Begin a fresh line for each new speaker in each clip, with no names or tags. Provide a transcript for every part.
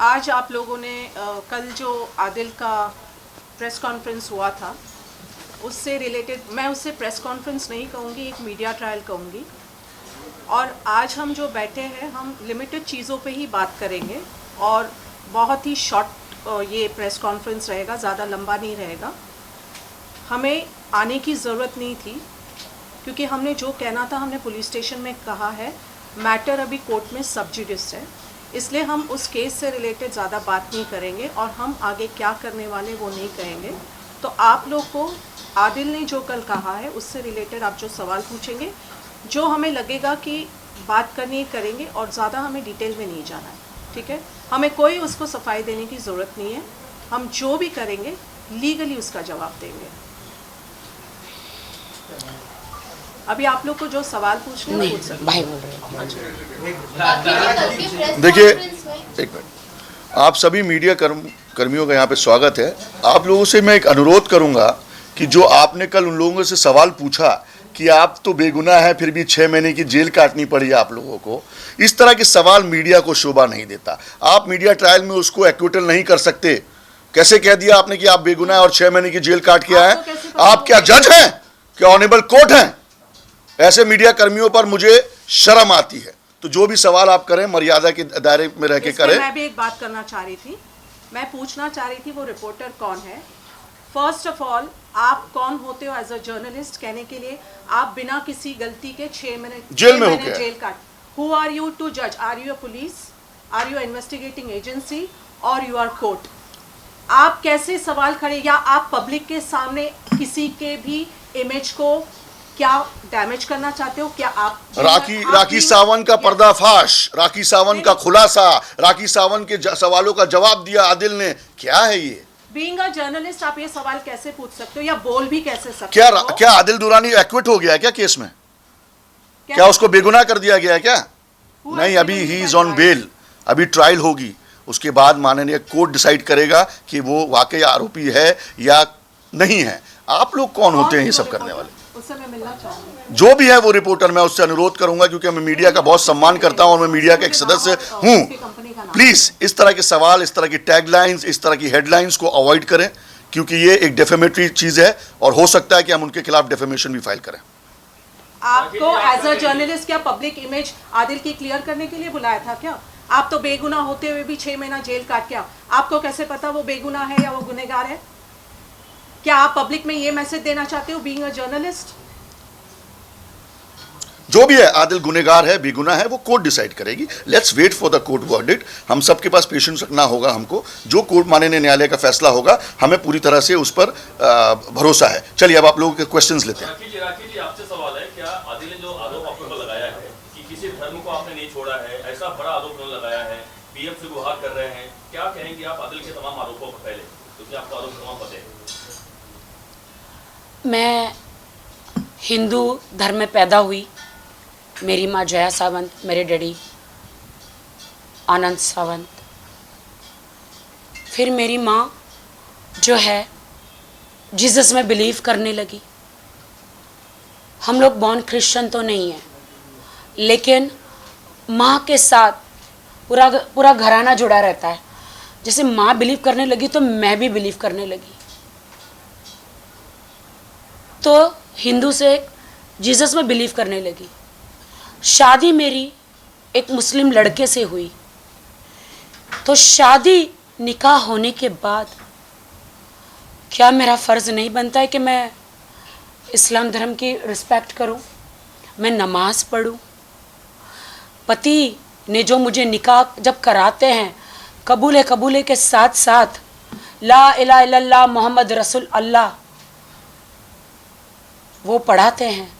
आज आप लोगों ने कल जो आदिल का प्रेस कॉन्फ्रेंस हुआ था उससे रिलेटेड, मैं उससे प्रेस कॉन्फ्रेंस नहीं कहूँगी, एक मीडिया ट्रायल कहूँगी। और आज हम जो बैठे हैं हम लिमिटेड चीज़ों पे ही बात करेंगे और बहुत ही शॉर्ट ये प्रेस कॉन्फ्रेंस रहेगा, ज़्यादा लंबा नहीं रहेगा। हमें आने की ज़रूरत नहीं थी क्योंकि हमने जो कहना था हमने पुलिस स्टेशन में कहा है। मैटर अभी कोर्ट में सब जुडिस है, इसलिए हम उस केस से रिलेटेड ज़्यादा बात नहीं करेंगे और हम आगे क्या करने वाले वो नहीं कहेंगे। तो आप लोग को आदिल ने जो कल कहा है उससे रिलेटेड आप जो सवाल पूछेंगे, जो हमें लगेगा कि बात करनी करेंगे और ज़्यादा हमें डिटेल में नहीं जाना है, ठीक है। हमें कोई उसको सफाई देने की ज़रूरत नहीं है, हम जो भी करेंगे लीगली उसका जवाब देंगे। अभी आप लोग को जो सवाल पूछने हैं पूछ सकते
भाई बोल रहे हैं।
देखिए, एक मिनट, आप सभी मीडिया कर्मियों का यहाँ पे स्वागत है। आप लोगों से मैं एक अनुरोध करूँगा कि जो आपने कल उन लोगों से सवाल पूछा कि आप तो बेगुनाह हैं फिर भी 6 महीने की जेल काटनी पड़ी आप लोगों को, इस तरह के सवाल मीडिया को शोभा नहीं देता। आप मीडिया ट्रायल में उसको एक्विटल नहीं कर सकते। कैसे कह दिया आपने कि आप बेगुनाह और 6 महीने की जेल काट के आए? आप क्या जज हैं? क्या ऑनेबल कोर्ट हैं? ऐसे मीडिया कर्मियों पर मुझे शर्म आती है। तो जो भी सवाल आप करें मर्यादा के दायरे में रह के करें।
मैं भी एक बात करना चाह रही थी, मैं पूछना चाह रही थी वो रिपोर्टर कौन है। फर्स्ट ऑफ ऑल, आप कौन होते हो एज अ जर्नलिस्ट कहने के लिए आप बिना किसी गलती के 6 महीने
जेल में हो गए?
जेल काट। हु आर यू टू जज? Are you a police? Are you investigating agency or you are court? आप कैसे सवाल खड़े, या आप पब्लिक के सामने किसी के भी इमेज को क्या डैमेज करना चाहते हो? क्या आप
राखी सावंत का पर्दाफाश, राखी सावंत का खुलासा, राखी सावंत के सवालों का जवाब दिया आदिल ने, क्या है ये?
बीइंग अ जर्नलिस्ट आप ये सवाल कैसे पूछ सकते हो या बोल भी कैसे सकते हो?
क्या आदिल दुरानी एक्विट हो गया है क्या केस में? क्या उसको बेगुनाह कर दिया गया है क्या? नहीं, अभी ही इज ऑन बेल, अभी ट्रायल होगी, उसके बाद माननीय कोर्ट डिसाइड करेगा कि वो वाकई आरोपी है या नहीं है। आप लोग कौन होते हैं ये सब करने वाले?
उससे मैं मिलना चाहूंगी।
जो भी है वो रिपोर्टर, मैं उससे अनुरोध करूंगा क्योंकि मैं मीडिया का बहुत सम्मान करता हूं और मैं मीडिया का एक सदस्य हूं। प्लीज इस तरह के सवाल, इस तरह की टैगलाइंस, इस तरह की हेडलाइंस को अवॉइड करें क्योंकि ये एक डेफेमेटरी चीज है और हो सकता है कि हम उनके खिलाफ डेफेमेशन भी फाइल करें।
आपको एज अ जर्नलिस्ट क्या पब्लिक इमेज आदिल की क्लियर करने के लिए बुलाया था क्या? आप तो बेगुनाह होते हुए भी 6 महीना जेल काट के आपको कैसे पता वो बेगुनाह है या वो गुनहगार है? क्या आप पब्लिक में ये मैसेज देना चाहते हो बीइंग अ जर्नलिस्ट?
जो भी है, आदिल गुनहगार है बेगुनाह है वो कोर्ट डिसाइड करेगी। Let's wait for the court verdict. हम सबके पास पेशेंस रखना होगा हमको। जो कोर्ट माननीय न्यायालय का फैसला होगा हमें पूरी तरह से उस पर भरोसा है। चलिए अब आप लोगों के क्वेश्चंस लेते हैं।
राखी जी आपसे सवाल है, क्या आदिल ने जो आरोप आप पर लगाया है कि किसी धर्म को आपने नहीं छोड़ा है, ऐसा बड़ा आरोप उन्होंने लगाया है, पीएम से गुहार कर रहे हैं, क्या कहेंगे आप आदिल के तमाम आरोपों पर? पहले क्योंकि आपको आरोप तमाम पता है।
मैं हिंदू धर्म में पैदा हुई। मेरी माँ जया सावंत, मेरे डैडी आनंद सावंत। फिर मेरी माँ जो है जीसस में बिलीव करने लगी। हम लोग बॉर्न क्रिश्चियन तो नहीं है, लेकिन माँ के साथ पूरा घराना जुड़ा रहता है। जैसे माँ बिलीव करने लगी तो मैं भी बिलीव करने लगी। तो हिंदू से जीसस में बिलीव करने लगी। शादी मेरी एक मुस्लिम लड़के से हुई। तो शादी निकाह होने के बाद क्या मेरा फ़र्ज़ नहीं बनता है कि मैं इस्लाम धर्म की रिस्पेक्ट करूं, मैं नमाज़ पढ़ूं? पति ने जो मुझे निकाह जब कराते हैं कबूले के साथ साथ ला इलाहा इल्लल्लाह मोहम्मद रसूल अल्लाह वो पढ़ाते हैं,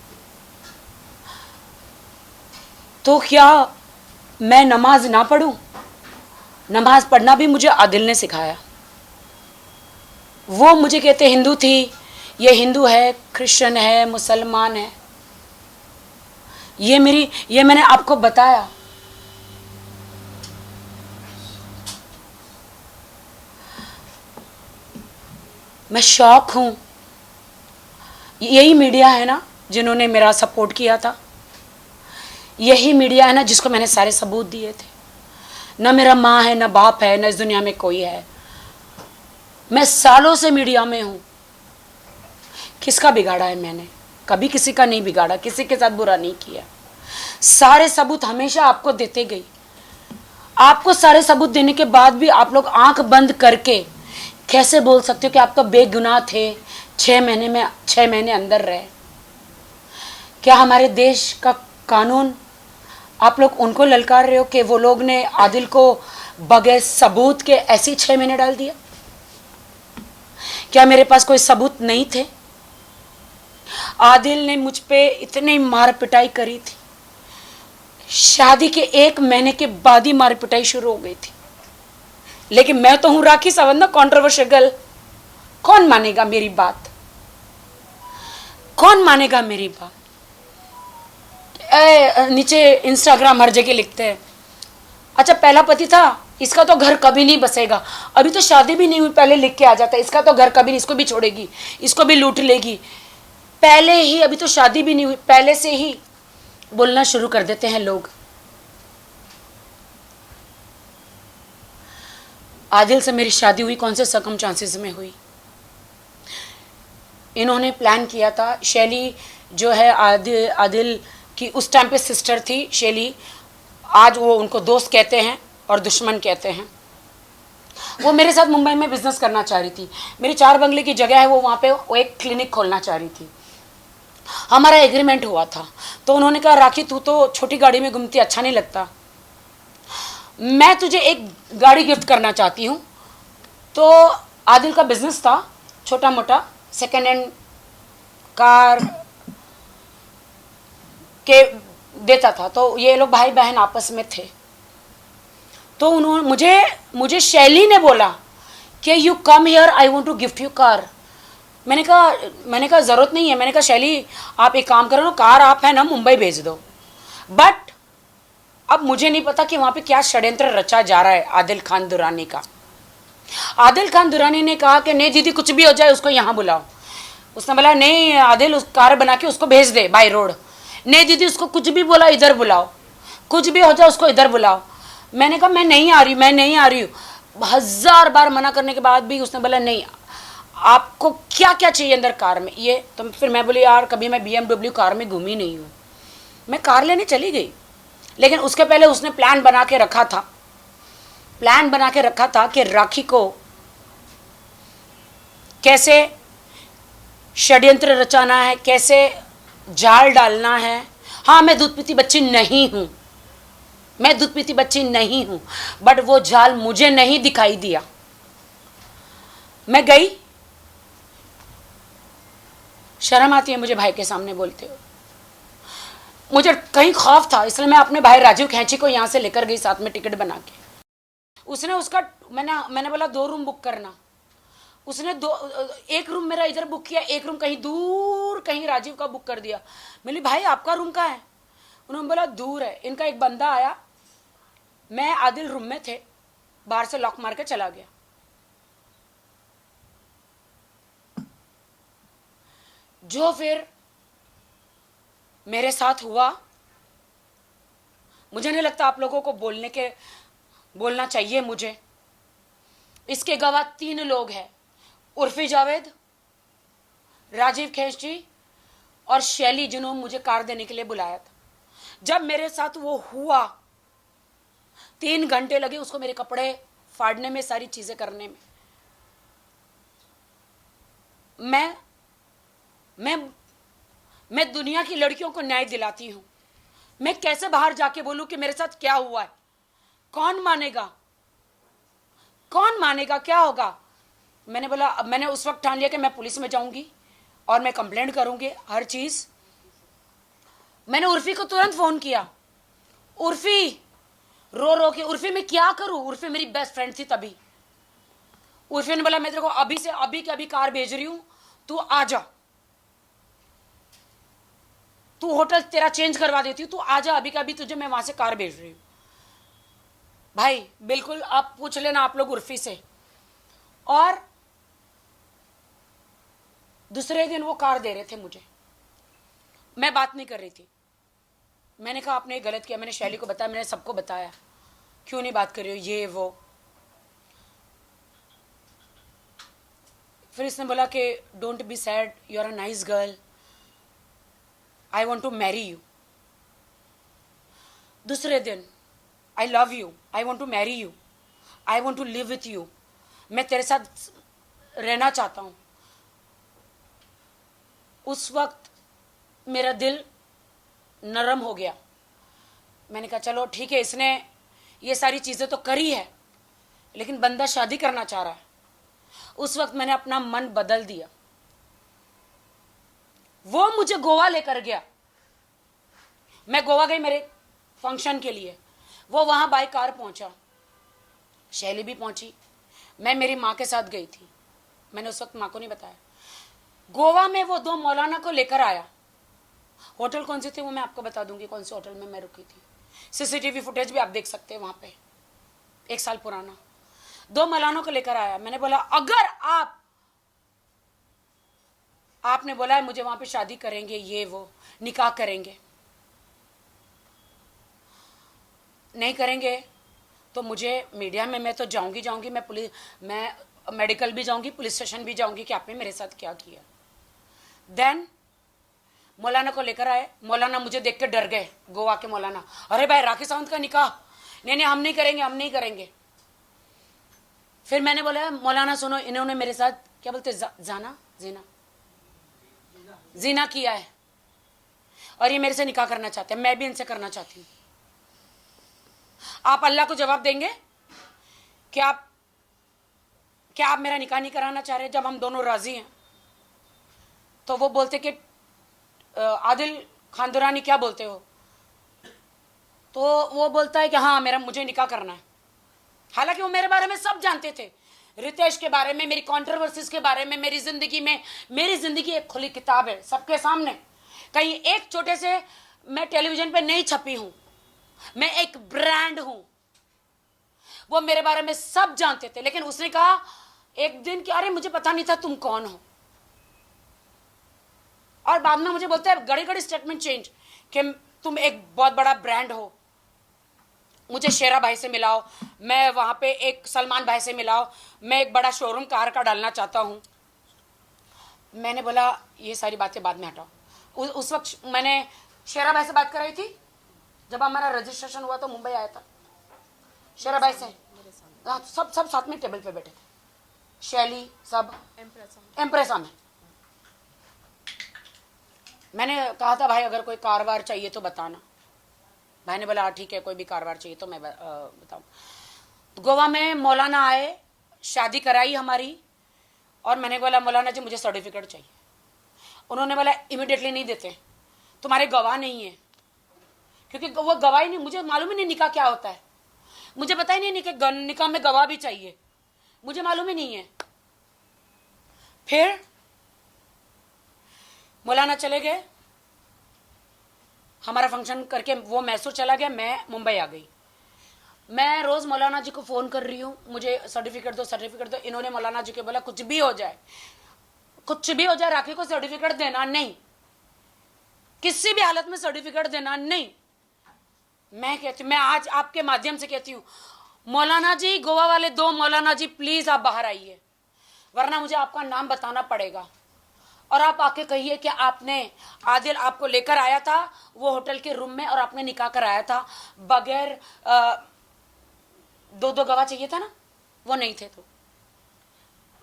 तो क्या मैं नमाज ना पढ़ूं? नमाज पढ़ना भी मुझे आदिल ने सिखाया। वो मुझे कहते हिंदू थी, ये हिंदू है, क्रिश्चियन है, मुसलमान है। ये मैंने आपको बताया। मैं शौक हूँ। यही मीडिया है ना जिन्होंने मेरा सपोर्ट किया था, यही मीडिया है ना जिसको मैंने सारे सबूत दिए थे। न मेरा माँ है, न बाप है, न इस दुनिया में कोई है। मैं सालों से मीडिया में हूँ। किसका बिगाड़ा है मैंने? कभी किसी का नहीं बिगाड़ा, किसी के साथ बुरा नहीं किया। सारे सबूत हमेशा आपको देते गई। आपको सारे सबूत देने के बाद भी आप लोग आंख बंद करके कैसे बोल सकते हो कि आप तो बेगुनाह थे, 6 महीने अंदर रहे? क्या हमारे देश का कानून, आप लोग उनको ललकार रहे हो कि वो लोग ने आदिल को बगैर सबूत के ऐसे ही 6 महीने डाल दिया? क्या मेरे पास कोई सबूत नहीं थे? आदिल ने मुझ पे इतनी मार पिटाई करी थी, शादी के 1 महीने के बाद ही मार पिटाई शुरू हो गई थी। लेकिन मैं तो हूं राखी सावंत ना, कंट्रोवर्शियल। कौन मानेगा मेरी बात? कौन मानेगा मेरी बात? नीचे इंस्टाग्राम हर जगह लिखते हैं, अच्छा पहला पति था, इसका तो घर कभी नहीं बसेगा, अभी तो शादी भी नहीं हुई पहले लिख के आ जाता है, इसका तो घर कभी नहीं, इसको भी छोड़ेगी, इसको भी लूट लेगी। पहले ही, अभी तो शादी भी नहीं हुई, पहले से ही बोलना शुरू कर देते हैं लोग। आदिल से मेरी शादी हुई कौन से सर्कमस्टांसेस में हुई? इन्होंने प्लान किया था। शैली जो है आदिल की उस टाइम पे सिस्टर थी, शैली, आज वो उनको दोस्त कहते हैं और दुश्मन कहते हैं। वो मेरे साथ मुंबई में बिजनेस करना चाह रही थी। मेरी 4 बंगले की जगह है, वो वहाँ पे वो एक क्लिनिक खोलना चाह रही थी। हमारा एग्रीमेंट हुआ था। तो उन्होंने कहा राखी तू तो छोटी गाड़ी में घूमती, अच्छा नहीं लगता, मैं तुझे एक गाड़ी गिफ्ट करना चाहती हूँ। तो आदिल का बिजनेस था छोटा मोटा, सेकेंड हैंड कार के देता था। तो ये लोग भाई बहन आपस में थे। तो उन्होंने मुझे शैली ने बोला कि you come here, I want to gift you car. मैंने कहा ज़रूरत नहीं है। मैंने कहा शैली आप एक काम करो ना, कार आप है ना मुंबई भेज दो। बट अब मुझे नहीं पता कि वहाँ पे क्या षड्यंत्र रचा जा रहा है आदिल खान दुरानी का। आदिल खान दुरानी ने कहा कि नहीं दीदी कुछ भी हो जाए उसको यहाँ बुलाओ। उसने बोला नहीं आदिल, उस कार बना के उसको भेज दे बाय रोड। नहीं दीदी उसको कुछ भी बोला इधर बुलाओ, कुछ भी हो जाए उसको इधर बुलाओ। मैंने कहा मैं नहीं आ रही हूँ। 1000 बार मना करने के बाद भी उसने बोला नहीं, आपको क्या क्या चाहिए अंदर कार में ये। तो फिर मैं बोली यार कभी मैं BMW कार में घूमी नहीं हूँ। मैं कार लेने चली गई, लेकिन उसके पहले उसने प्लान बना के रखा था कि राखी को कैसे षड्यंत्र रचाना है, कैसे जाल डालना है। हाँ मैं दूध पीती बच्ची नहीं हूँ, बट वो जाल मुझे नहीं दिखाई दिया। मैं गई, शर्म आती है मुझे भाई के सामने बोलते हो। मुझे कहीं खौफ था, इसलिए मैं अपने भाई राजीव खैंची को यहाँ से लेकर गई साथ में टिकट बना के। उसने उसका मैंने बोला 2 रूम बुक करना। उसने 1 रूम मेरा इधर बुक किया, 1 रूम कहीं दूर कहीं राजीव का बुक कर दिया। मैं बोली भाई आपका रूम कहाँ है? उन्होंने बोला दूर है। इनका एक बंदा आया, मैं आदिल रूम में थे, बाहर से लॉक मार के चला गया। जो फिर मेरे साथ हुआ, मुझे नहीं लगता आप लोगों को बोलना चाहिए मुझे। इसके गवाह 3 लोग हैं, उर्फी जावेद, राजीव खैंची और शैली, जिन्होंने मुझे कार देने के लिए बुलाया था। जब मेरे साथ वो हुआ 3 घंटे लगे उसको मेरे कपड़े फाड़ने में, सारी चीजें करने में। मैं दुनिया की लड़कियों को न्याय दिलाती हूं। मैं कैसे बाहर जाके बोलूं कि मेरे साथ क्या हुआ है? कौन मानेगा? क्या होगा? मैंने बोला, अब मैंने उस वक्त ठान लिया कि मैं पुलिस में जाऊंगी और मैं कंप्लेंट करूंगी हर चीज। मैंने उर्फी को तुरंत फोन किया। उर्फी रो के, उर्फी मैं क्या करूं? उर्फी मेरी बेस्ट फ्रेंड थी तभी। उर्फी ने बोला मैं तेरे को अभी से अभी के अभी कार भेज रही हूं, तू आ जा, तू होटल तेरा चेंज करवा देती हूँ, तू आ जा, अभी का अभी तुझे मैं वहां से कार भेज रही हूँ। भाई बिल्कुल आप पूछ लेना आप लोग उर्फी से। और दूसरे दिन वो कार दे रहे थे मुझे, मैं बात नहीं कर रही थी। मैंने कहा आपने गलत किया। मैंने शैली को बताया, मैंने सबको बताया। क्यों नहीं बात कर रही हो, ये वो। फिर इसने बोला कि don't be sad, you are a nice girl, I want to marry you. दूसरे दिन, I love you, I want to marry you, I want to live with you, मैं तेरे साथ रहना चाहता हूं। उस वक्त मेरा दिल नरम हो गया। मैंने कहा चलो ठीक है, इसने ये सारी चीजें तो करी है, लेकिन बंदा शादी करना चाह रहा है। उस वक्त मैंने अपना मन बदल दिया। वो मुझे गोवा लेकर गया। मैं गोवा गई मेरे फंक्शन के लिए, वो वहां बाय कार पहुंचा, शैली भी पहुंची, मैं मेरी माँ के साथ गई थी। मैंने उस वक्त माँ को नहीं बताया। गोवा में वो 2 मौलाना को लेकर आया। होटल कौन से थे वो मैं आपको बता दूंगी, कौन से होटल में मैं रुकी थी। सीसीटीवी फुटेज भी आप देख सकते हैं वहां पे, 1 साल पुराना। 2 मौलानों को लेकर आया। मैंने बोला अगर आपने बोला है मुझे वहां पे शादी करेंगे, ये वो निकाह करेंगे, नहीं करेंगे तो मुझे मीडिया में मैं तो जाऊंगी, मैं मेडिकल भी जाऊंगी, पुलिस स्टेशन भी जाऊंगी कि आपने मेरे साथ क्या किया। देन मौलाना को लेकर आए। मौलाना मुझे देख के डर गए, गोवा के मौलाना। अरे भाई राखी सावंत का निकाह, नहीं हम नहीं करेंगे। फिर मैंने बोला मौलाना सुनो, इन्होंने मेरे साथ क्या बोलते जीना किया है और ये मेरे से निकाह करना चाहते हैं, मैं भी इनसे करना चाहती हूँ। आप अल्लाह को जवाब देंगे कि क्या आप मेरा निकाह नहीं कराना चाह रहे जब हम दोनों राजी हैं? तो वो बोलते कि आदिल खान दुरानी क्या बोलते हो? तो वो बोलता है कि हाँ मुझे निकाह करना है। हालांकि वो मेरे बारे में सब जानते थे, रितेश के बारे में, मेरी कंट्रोवर्सीज के बारे में, मेरी जिंदगी एक खुली किताब है सबके सामने। कहीं एक छोटे से मैं टेलीविजन पे नहीं छपी हूं, मैं एक ब्रांड हूं। वो मेरे बारे में सब जानते थे, लेकिन उसने कहा एक दिन कि अरे मुझे पता नहीं था तुम कौन हो। और बाद में मुझे बोलते हैं घड़ी स्टेटमेंट चेंज कि तुम एक बहुत बड़ा ब्रांड हो, मुझे शेरा भाई से मिलाओ, मैं वहां पे एक सलमान भाई से मिलाओ, मैं एक बड़ा शोरूम कार का डालना चाहता हूं। मैंने बोला ये सारी बातें बाद में हटाओ। उस वक्त मैंने शेरा भाई से बात कर रही थी, जब हमारा रजिस्ट्रेशन हुआ तो मुंबई आया था शेरा भाई से। सब साथ में टेबल पे बैठे थे, शैली सब एम्प्रेसा में। मैंने कहा था भाई अगर कोई कारवार चाहिए तो बताना। भाई ने बोला ठीक है, कोई भी कारवार चाहिए तो मैं बताऊं। तो गोवा में मौलाना आए, शादी कराई हमारी, और मैंने बोला मौलाना जी मुझे सर्टिफिकेट चाहिए। उन्होंने बोला इमिडिएटली नहीं देते, तुम्हारे गवाह नहीं है। क्योंकि वो गवाह ही नहीं, मुझे मालूम ही नहीं निकाह क्या होता है, मुझे पता ही नहीं कि निकाह में गवाह भी चाहिए, मुझे मालूम ही नहीं है। फिर मौलाना चले गए, हमारा फंक्शन करके वो मैसूर चला गया, मैं मुंबई आ गई। मैं रोज मौलाना जी को फोन कर रही हूँ, मुझे सर्टिफिकेट दो। इन्होंने मौलाना जी को बोला कुछ भी हो जाए राखी को सर्टिफिकेट देना नहीं, किसी भी हालत में सर्टिफिकेट देना नहीं। मैं आज आपके माध्यम से कहती हूँ मौलाना जी, गोवा वाले 2 मौलाना जी प्लीज आप बाहर आइए, वरना मुझे आपका नाम बताना पड़ेगा। और आप आके कहिए कि आदिल आपको लेकर आया था वो होटल के रूम में और आपने निकाह कराया था बगैर 2 गवाह चाहिए था ना, वो नहीं थे। तो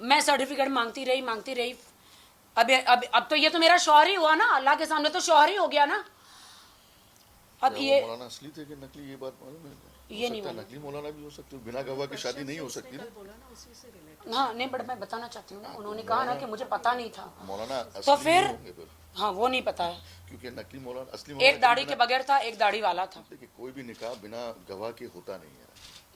मैं सर्टिफिकेट मांगती रही। अब तो ये तो मेरा शौहर ही हुआ ना, अल्लाह के सामने तो शौहर ही हो गया ना। अब ये
मौलाना असली थे कि नकली, ये बात मालूम है?
ये नहीं मालूम।
नकली मौलाना भी हो सकते हो, बिना गवाह की शादी नहीं हो सकती ना।
हाँ नहीं, बट मैं बताना चाहती हूँ ना, उन्होंने कहा ना कि मुझे पता नहीं था।
मौलाना
तो फिर हाँ वो नहीं पता है,
क्योंकि नकली मौलाना असली
एक दाढ़ी के बगैर था, एक दाढ़ी वाला था।
देखिए कोई भी निकाह बिना गवाह के होता नहीं है,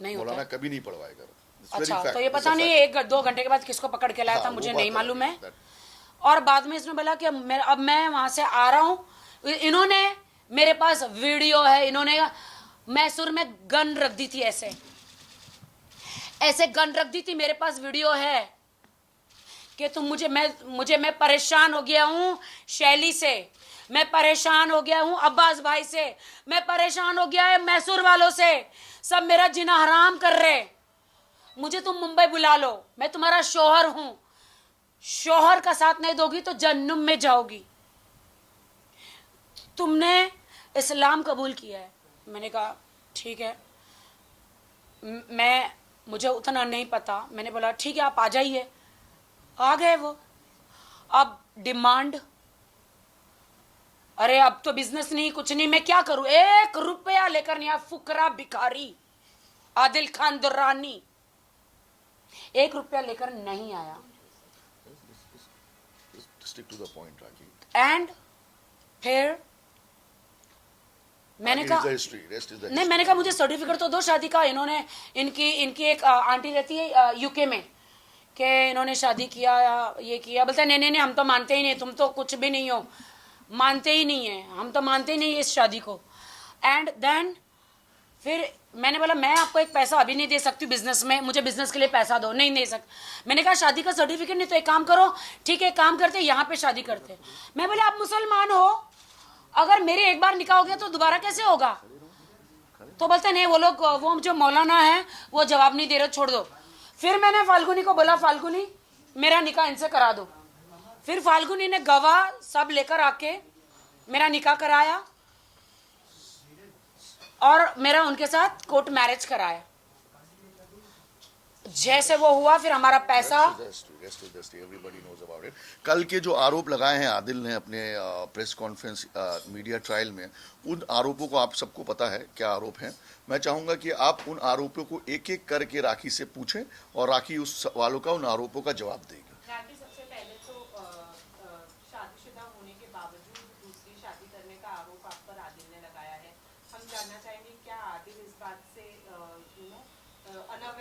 नहीं होता
मौलाना कभी नहीं पढ़वाएगा।
अच्छा, तो ये पता नहीं 1-2 घंटे के बाद किसको पकड़ के लाया था, मुझे नहीं मालूम है। और बाद में इसने बोला कि अब मैं वहां से आ रहा हूँ। इन्होंने मेरे पास वीडियो है, इन्होंने मैसूर में गन रख दी थी, ऐसे गन रख दी थी, मेरे पास वीडियो है कि तुम मैं परेशान हो गया हूं शैली से, मैं परेशान हो गया हूं अब्बास भाई से, मैं परेशान हो गया है मैसूर वालों से, सब मेरा जीना हराम कर रहे। मुझे तुम मुंबई बुला लो, मैं तुम्हारा शौहर हूं, शौहर का साथ नहीं दोगी तो जन्नम में जाओगी। तुमने इस्लाम कबूल किया है। मैंने कहा ठीक है, मुझे उतना नहीं पता। मैंने बोला ठीक है आप आ जाइए। आ गए वो। अब डिमांड, अरे अब तो बिजनेस नहीं कुछ नहीं, मैं क्या करूं, 1 रुपया लेकर नहीं आया। फुकरा भिखारी आदिल खान दुर्रानी 1 रुपया लेकर नहीं आया।
Stick to the point, Raki.
And फिर मैंने कहा
Rest is the
नहीं, मैंने कहा मुझे सर्टिफिकेट तो दो शादी का। इन्होंने इनकी एक आंटी रहती है यूके में, कि इन्होंने शादी किया, ये किया। बोलते नहीं नहीं नहीं, हम तो मानते ही नहीं, तुम तो कुछ भी नहीं हो, मानते ही नहीं है, हम तो मानते ही नहीं इस शादी को। एंड देन फिर मैंने बोला मैं आपको एक पैसा अभी नहीं दे सकती बिजनेस में, मुझे बिजनेस के लिए पैसा दो। नहीं दे सकती। मैंने कहा शादी का सर्टिफिकेट नहीं तो एक काम करो, ठीक है काम करते यहाँ पे शादी करते। मैं बोले आप मुसलमान हो, अगर मेरे एक बार निकाह हो गया तो दोबारा कैसे होगा? तो बोलते नहीं, वो लोग वो जो मौलाना है वो जवाब नहीं दे रहे, छोड़ दो। फिर मैंने फाल्गुनी को बोला फाल्गुनी मेरा निकाह इनसे करा दो। फिर फाल्गुनी ने गवाह सब लेकर आके मेरा निकाह कराया और मेरा उनके साथ कोर्ट मैरिज कराया। जैसे वो हुआ फिर हमारा पैसा।
Everybody knows about it. कल के जो आरोप लगाए हैं आदिल ने अपने प्रेस कॉन्फ्रेंस मीडिया ट्रायल में, उन आरोपों को आप सबको पता है क्या आरोप हैं। मैं चाहूंगा कि आप उन आरोपों को एक एक करके राखी से पूछें और राखी उस सवालों का, उन आरोपों का जवाब देगी।
राखी, सबसे पहले तो शादीशुदा होने के बावजूद दूसरी शादी करने का आरोप आप पर आदिल ने लगाया है। हम जानना चाहेंगे क्या आदिल इस बात से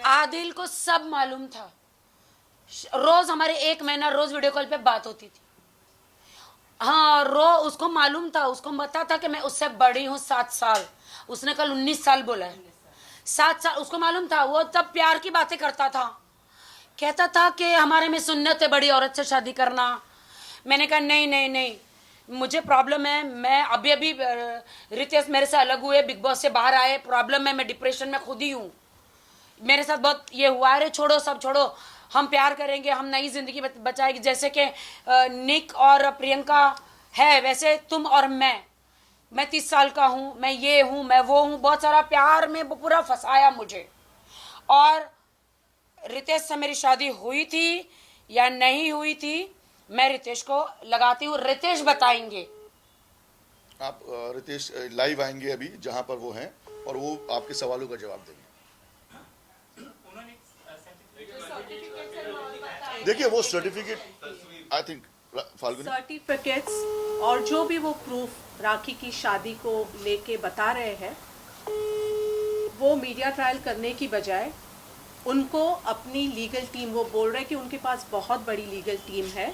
आदिल को सब मालूम था। रोज हमारे 1 महीना रोज वीडियो कॉल पे बात होती थी। हाँ उसको मालूम था, उसको पता था कि मैं उससे बड़ी हूँ 7 साल। उसने कल 19 साल बोला है, 7 साल उसको मालूम था। वो तब प्यार की बातें करता था, कहता था कि हमारे में सुन्नत है बड़ी औरत से शादी करना। मैंने कहा नहीं नहीं नहीं, मुझे प्रॉब्लम है। मैं अभी रितेश मेरे से अलग हुए, बिग बॉस से बाहर आए, प्रॉब्लम है, मैं डिप्रेशन में खुद ही हूँ, मेरे साथ बहुत ये हुआ। अरे छोड़ो सब छोड़ो, हम प्यार करेंगे, हम नई जिंदगी बचाएंगे। जैसे कि निक और प्रियंका है वैसे तुम और मैं 30 साल का हूँ, मैं ये हूँ, मैं वो हूँ। बहुत सारा प्यार में पूरा फंसाया मुझे। और रितेश से मेरी शादी हुई थी या नहीं हुई थी, मैं रितेश को लगाती हूँ, रितेश बताएंगे।
आप रितेश लाइव आएंगे अभी जहां पर वो हैं और वो आपके सवालों का जवाब देंगे। देखिए वो सर्टिफिकेट आई थिंक
सर्टिफिकेट्स और जो भी वो प्रूफ राखी की शादी को लेके बता रहे हैं, वो मीडिया ट्रायल करने की बजाय उनको अपनी लीगल टीम, वो बोल रहे हैं कि उनके पास बहुत बड़ी लीगल टीम है,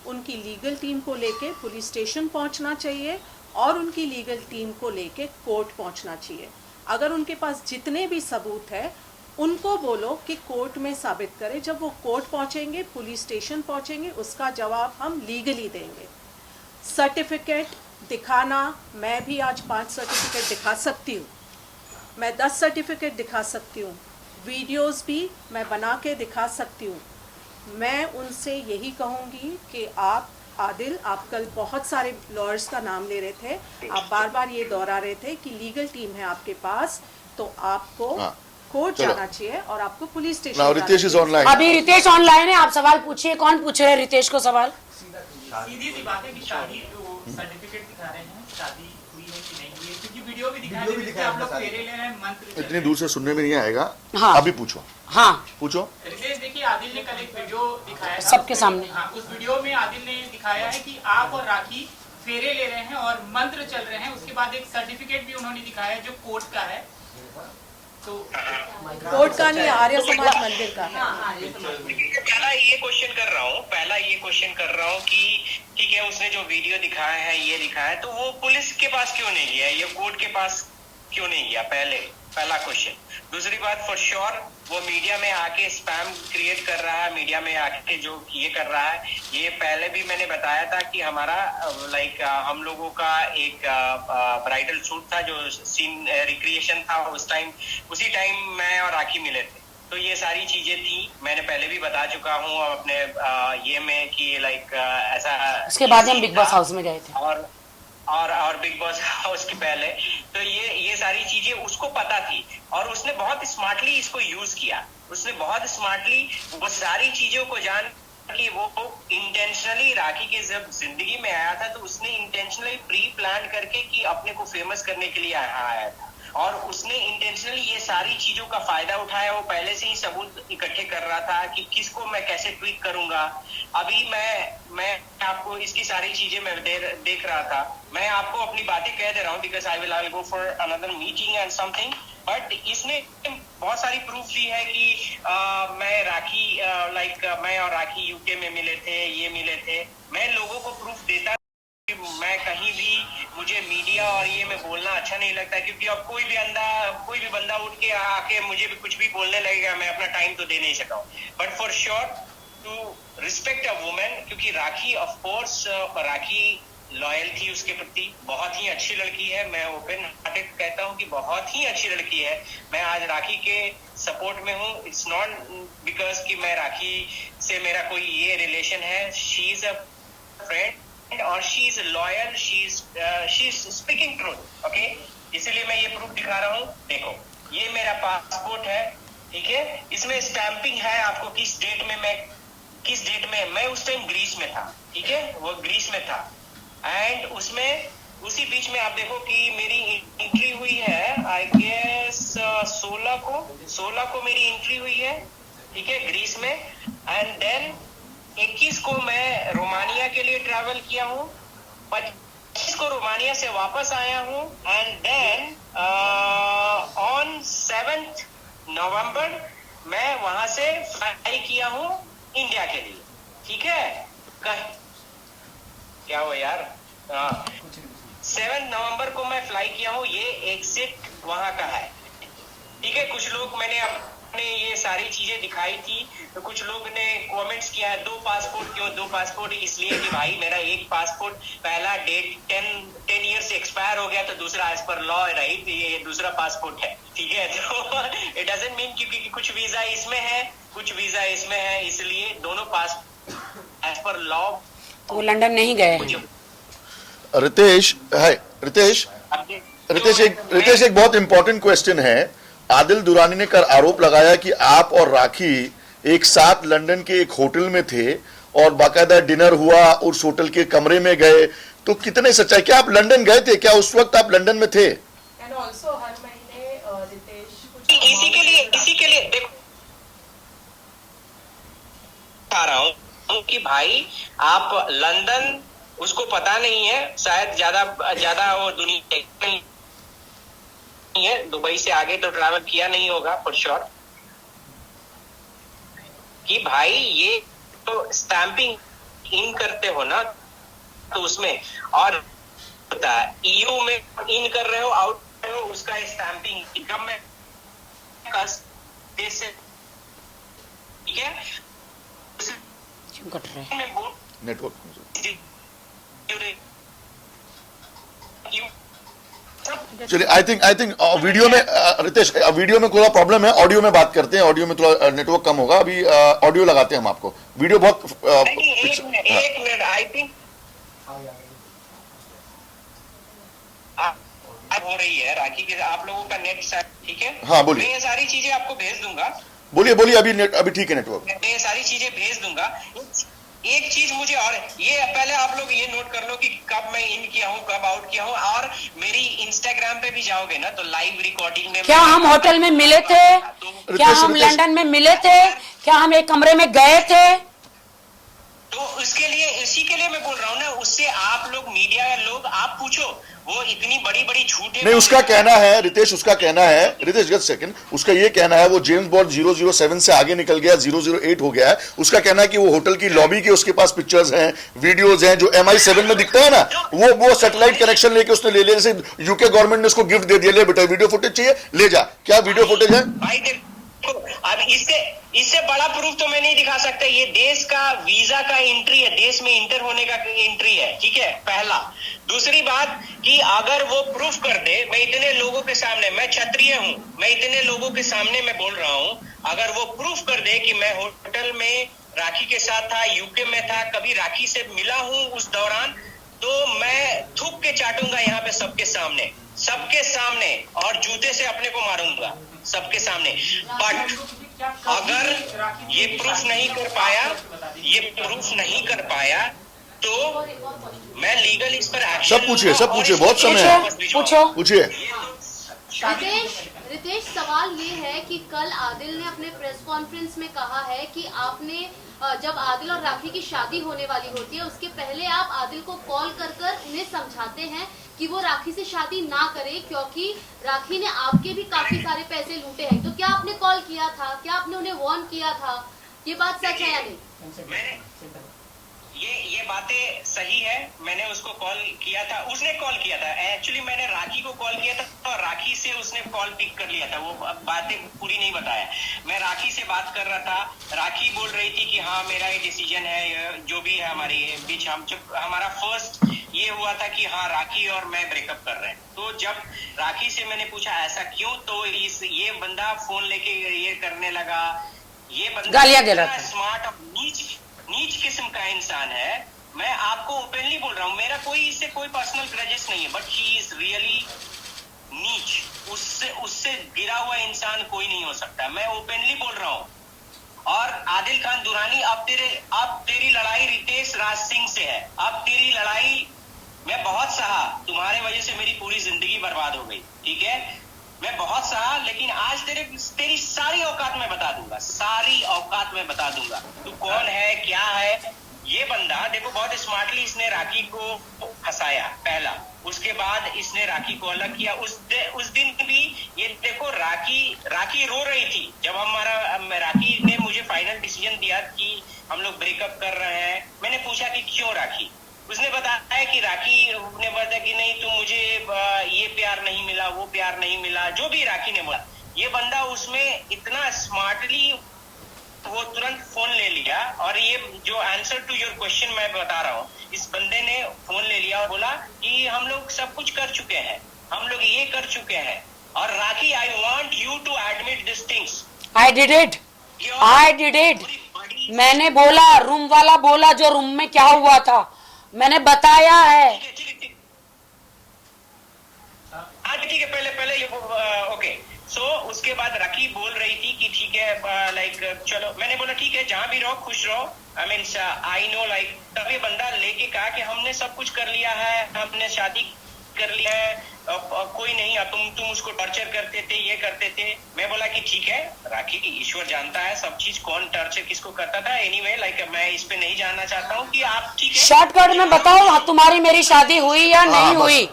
उनकी लीगल टीम को लेके पुलिस स्टेशन पहुंचना चाहिए और उनकी लीगल टीम को लेके कोर्ट पहुंचना चाहिए। अगर उनके पास जितने भी सबूत है उनको बोलो कि कोर्ट में साबित करें। जब वो कोर्ट पहुंचेंगे, पुलिस स्टेशन पहुंचेंगे, उसका जवाब हम लीगली देंगे। सर्टिफिकेट दिखाना, मैं भी आज 5 सर्टिफिकेट दिखा सकती हूँ, मैं 10 सर्टिफिकेट दिखा सकती हूँ, वीडियोस भी मैं बना के दिखा सकती हूँ। मैं उनसे यही कहूँगी कि आप आदिल, आप कल बहुत सारे लॉयर्स का नाम ले रहे थे, आप बार बार ये दोहरा रहे थे कि लीगल टीम है आपके पास, तो आपको कोर्ट जाना चाहिए और आपको police station.
Ritesh is online.
अभी रितेश ऑनलाइन है, आप सवाल पूछिए। कौन पूछ रहे हैं रितेश को सवाल?
सीधी सी बात है कि शादी जो सर्टिफिकेट दिखा रहे हैं, शादी हुई है कि नहीं हुई है, क्योंकि वीडियो भी दिखा रहे हैं, आप लोग फेरे ले रहे हैं, मंत्र
इतनी दूर से सुनने में नहीं आएगा।
हाँ।
अभी पूछो।
हाँ
पूछो।
रितेश, देखिए आदिल ने कल एक वीडियो दिखाया था
सबके सामने।
हाँ, उस वीडियो में आदिल ने दिखाया है कि आप और राखी फेरे ले रहे हैं और मंत्र चल रहे हैं। उसके बाद एक सर्टिफिकेट भी उन्होंने दिखाया है जो कोर्ट का है, तो
कोर्ट का नहीं, आर्य समाज मंदिर का है।
पहला ये क्वेश्चन कर रहा हूँ कि ठीक है, उसने जो वीडियो दिखाया है, ये दिखाया है, तो वो पुलिस के पास क्यों नहीं गया, ये कोर्ट के पास क्यों नहीं गया? पहले पहला क्वेश्चन। दूसरी बात, फॉर श्योर वो मीडिया में आके स्पैम क्रिएट कर रहा है, मीडिया में आके जो ये कर रहा है, ये पहले भी मैंने बताया था कि हमारा हम लोगों का एक ब्राइडल शूट था, जो सीन रिक्रिएशन था उस टाइम, उसी टाइम मैं और राखी मिले थे। तो ये सारी चीजें थी, मैंने पहले भी बता चुका हूँ अपने ये में कि ऐसा।
उसके बाद हम बिग बॉस हाउस में गए थे
और बिग बॉस हाउस के पहले, तो ये सारी चीजें उसको पता थी और उसने बहुत स्मार्टली इसको यूज किया। उसने बहुत स्मार्टली वो सारी चीजों को जान कि वो इंटेंशनली राखी के जब जिंदगी में आया था तो उसने इंटेंशनली प्री प्लान करके कि अपने को फेमस करने के लिए आया था, और उसने इंटेंशनली ये सारी चीजों का फायदा उठाया। वो पहले से ही सबूत इकट्ठे कर रहा था कि किसको मैं कैसे ट्वीट करूंगा। अभी मैं आपको इसकी सारी चीजें मैं देख रहा था, मैं आपको अपनी बातें कह दे रहा हूँ because I will go for another meeting and something, but इसने बहुत सारी प्रूफ दी है कि मैं राखी मैं और राखी यूके में मिले थे, ये मिले थे। मैं लोगों को प्रूफ देता, मैं कहीं भी, मुझे मीडिया और ये में बोलना अच्छा नहीं लगता, क्योंकि अब कोई भी बंदा उठ के आके मुझे भी कुछ भी बोलने लगेगा, मैं अपना टाइम तो दे नहीं सका हूँ। But for sure to respect a women, क्योंकि Rakhi of course Rakhi loyal थी उसके प्रति, बहुत ही अच्छी लड़की है। मैं ओपन हार्टेड कहता हूँ कि बहुत ही अच्छी लड़की है। मैं आज राखी के सपोर्ट में हूँ। इट्स नॉट बिकॉज कि मैं राखी से मेरा कोई ये रिलेशन है। शी इज अ फ्रेंड और she is loyal, she is speaking truth, okay. इसीलिए मैं ये प्रूफ दिखा रहा हूँ। देखो, ये मेरा पासपोर्ट है, ठीक है, इसमें स्टैंपिंग है आपको किस डेट में मैं उस टाइम ग्रीस में था, ठीक है, वो ग्रीस में था। एंड उसमें उसी बीच में आप देखो कि मेरी एंट्री हुई है, आई गेस 16 को मेरी एंट्री हुई है, ठीक है, ग्रीस में। एंड देन 21 को मैं रोमानिया के लिए ट्रैवल किया हूँ, 25 को रोमानिया से वापस आया हूँ, एंड देन ऑन 7 नवंबर मैं वहां से फ्लाई किया हूँ इंडिया के लिए, ठीक है। क्या हुआ यार? 7 नवंबर को मैं फ्लाई किया हूँ, ये एग्जिट वहां का है, ठीक है। कुछ लोग मैंने अपने ये सारी चीजें दिखाई थी, तो कुछ लोग ने कमेंट्स किया है 2 पासपोर्ट क्यों, 2 पासपोर्ट इसलिए कि भाई मेरा एक पासपोर्ट पहला डेट 10 ईयर से एक्सपायर हो गया, तो दूसरा एज पर लॉ राइट ये दूसरा पासपोर्ट है, ठीक है। तो इट डजंट मीन क्योंकि कुछ वीजा इसमें है, कुछ वीजा इसमें है, इसलिए दोनों पासपोर्ट एज पर लॉ।
वो लंदन नहीं गए हैं।
रितेश एक बहुत इंपॉर्टेंट क्वेश्चन है। आदिल दुरानी ने कर आरोप लगाया कि आप और राखी एक साथ लंदन के एक होटल में थे और बाकायदा डिनर हुआ, उस होटल के कमरे में गए, तो कितने सच्चाई? क्या आप लंदन गए थे? क्या उस वक्त आप लंदन में थे?
एंड ऑल्सो हर महीने रितेश
इसी के लिए देखो आ रहा हूँ कि भाई आप लंदन, उसको पता नहीं है शायद, ज्यादा वो दुनिया नहीं है, दुबई से आगे तो ट्रैवल किया नहीं होगा फॉर श्योर, कि भाई ये तो स्टैंपिंग इन करते हो ना, तो उसमें और होता है ईयू में इन कर रहे हो, आउट कर रहे हो, उसका स्टैंपिंग कब में देश से, ठीक है,
क्यों कट रहे हैं?
नेटवर्क चलिए, आई थिंक वीडियो में रितेश, वीडियो में थोड़ा प्रॉब्लम है, ऑडियो में बात करते हैं। ऑडियो में थोड़ा नेटवर्क कम होगा, अभी ऑडियो लगाते हैं हम आपको। वीडियो बहुत
एक मिनट आई थिंक हो रही है राखी के, आप लोगों का नेट, ठीक है।
हाँ बोलिए।
मैं ये सारी चीजें आपको भेज दूंगा।
बोलिए अभी ठीक है नेटवर्क।
मैं ये सारी चीजें भेज दूंगा। एक चीज मुझे और, ये पहले आप लोग ये नोट कर लो कि कब मैं इन किया हूँ, कब आउट किया हूँ, और मेरी इंस्टाग्राम पे भी जाओगे ना तो लाइव रिकॉर्डिंग में
क्या हम होटल में मिले थे? क्या हम लंदन में मिले थे? क्या हम एक कमरे में गए थे?
तो उसके लिए, इसी के लिए मैं बोल रहा हूँ ना, उससे आप लोग मीडिया लोग आप पूछो, वो इतनी बड़ी बड़ी झूठे
नहीं, उसका कहना है रितेश, उसका कहना है रितेश, जस्ट सेकंड, उसका ये कहना है वो जेम्स बॉन्ड 007 से आगे निकल गया, 008 हो गया है। उसका कहना है कि वो होटल की लॉबी के उसके पास पिक्चर्स हैं, वीडियोस हैं, जो MI7 में दिखता है ना, वो सैटेलाइट कनेक्शन लेके उसने ले लिया। जैसे यूके गवर्नमेंट ने उसको गिफ्ट दे दिया, ले बेटा वीडियो फुटेज चाहिए ले जा। क्या वीडियो फुटेज है
भाई? देखो अब इससे बड़ा प्रूफ तो मैं नहीं दिखा सकता। ये देश का वीजा का एंट्री है, देश में इंटर होने का एंट्री है, ठीक है, पहला। दूसरी बात कि अगर वो प्रूफ कर दे, मैं इतने लोगों के सामने, मैं क्षत्रिय हूं, मैं इतने लोगों के सामने मैं बोल रहा हूं, अगर वो प्रूफ कर दे कि मैं होटल में राखी के साथ था, यूके में था, कभी राखी से मिला हूं उस दौरान, तो मैं थूक के चाटूंगा यहाँ पे सबके सामने और जूते से अपने को मारूंगा सबके सामने। बट अगर ये प्रूफ नहीं कर पाया तो मैं लीगल इस पर एक्शन।
सब पूछिए, बहुत समय है, पूछिए।
रितेश, सवाल ये है कि कल आदिल ने अपने प्रेस कॉन्फ्रेंस में कहा है कि आपने जब आदिल और राखी की शादी होने वाली होती है उसके पहले आप आदिल को कॉल कर उन्हें समझाते हैं कि वो राखी से शादी ना करे, क्योंकि राखी ने आपके भी काफी सारे पैसे लूटे हैं। तो क्या आपने कॉल किया था? क्या आपने उन्हें वार्न किया था? ये बात सच है या नहीं?
ये बातें सही है। मैंने उसको कॉल किया था, उसने कॉल किया था। एक्चुअली मैंने राखी को कॉल किया था और राखी से उसने कॉल पिक कर लिया था। वो बातें पूरी नहीं बताया। मैं राखी से बात कर रहा था, राखी बोल रही थी कि हाँ मेरा ये डिसीजन है, जो भी है हमारे बीच, हम जब हमारा फर्स्ट ये हुआ था कि हाँ राखी और मैं ब्रेकअप कर रहे हैं, तो जब राखी से मैंने पूछा ऐसा क्यों, तो ये बंदा फोन लेके ये करने लगा। ये बंदा
गालियां दे रहा था,
स्मार्ट और नीच किस्म का इंसान है। मैं आपको ओपनली बोल रहा हूँ, मेरा कोई इससे कोई पर्सनल ग्रजेस नहीं है, बट ही इज रियली नीच। उससे गिरा हुआ इंसान कोई नहीं हो सकता, मैं ओपनली बोल रहा हूँ। और आदिल खान दुरानी, अब तेरी लड़ाई रितेश राज सिंह से है। अब तेरी लड़ाई मैं बहुत सहा, तुम्हारे वजह से मेरी पूरी जिंदगी बर्बाद हो गई, ठीक है, मैं बहुत सहा, लेकिन आज तेरी सारी औकात मैं बता दूंगा, सारी औकात मैं बता दूंगा। तू कौन है, क्या है। ये बंदा देखो बहुत स्मार्टली इसने राखी को फंसाया पहला, उसके बाद इसने राखी को अलग किया। उस दिन भी ये देखो राखी रो रही थी जब राखी ने मुझे फाइनल डिसीजन दिया कि हम लोग ब्रेकअप कर रहे हैं। मैंने पूछा कि क्यों राखी, उसने बताया कि राखी ने बताया कि नहीं तुम मुझे ये प्यार नहीं मिला, वो प्यार नहीं मिला, जो भी राखी ने बोला। ये बंदा उसमें इतना स्मार्टली वो तुरंत फोन ले लिया, और ये जो आंसर टू योर क्वेश्चन मैं बता रहा हूँ, इस बंदे ने फोन ले लिया और बोला कि हम लोग सब कुछ कर चुके हैं, हम लोग ये कर चुके हैं। और Rakhi, I want you to admit this things.
I did it. मैंने बोला, रूम वाला बोला जो रूम में क्या हुआ था, मैंने बताया है।
ठीक है, पहले ये ओके। सो उसके बाद राखी बोल रही थी कि ठीक है, लाइक चलो, मैंने बोला ठीक है, जहां भी रहो खुश रहो, I mean I know, like तब ये बंदा लेके कहा कि हमने सब कुछ कर लिया है, हमने शादी कर लिया है, कोई नहीं, तुम उसको टॉर्चर करते थे, ये करते थे। मैं बोला कि ठीक है राखी, ईश्वर जानता है सब चीज, कौन टॉर्चर किसको करता था। एनीवे लाइक मैं इस पे नहीं जानना चाहता हूँ कि आप ठीक है
शॉर्टकट में बताओ, तुम्हारी मेरी शादी हुई या नहीं हुई,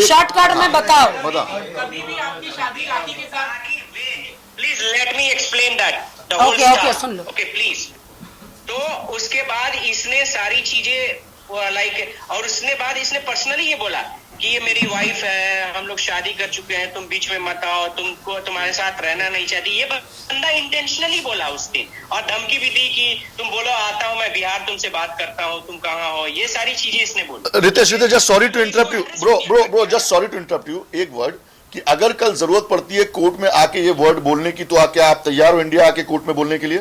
शॉर्टकट में बताओ।
कभी भी आपकी शादी राखी के साथ।
Please let me explain that.
Okay, soon low.
Okay please. तो उसके बाद इसने सारी चीजें लाइक, और उसने बाद इसने पर्सनली ये बोला कि ये मेरी वाइफ है, हम लोग शादी कर चुके हैं, तुम बीच में मत आओ, तुमको तुम्हारे साथ रहना नहीं चाहती। ये बंदा इंटेंशनली बोला उस दिन, और धमकी भी दी कि तुम बोलो आता हूँ मैं बिहार, तुमसे बात करता हूँ, तुम कहाँ हो, ये सारी चीजें इसने बोली।
Ritesh, just sorry to interrupt you bro, just sorry to interrupt you. एक वर्ड कि अगर कल जरूरत पड़ती है कोर्ट में आके ये वर्ड बोलने की, तो क्या आप तैयार हो इंडिया आके कोर्ट में बोलने के लिए?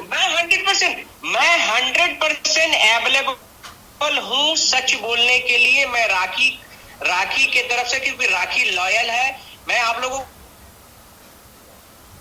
मैं 100% अवेलेबल हूँ सच बोलने के लिए। मैं राखी के तरफ से, क्योंकि राखी लॉयल है। मैं आप लोगों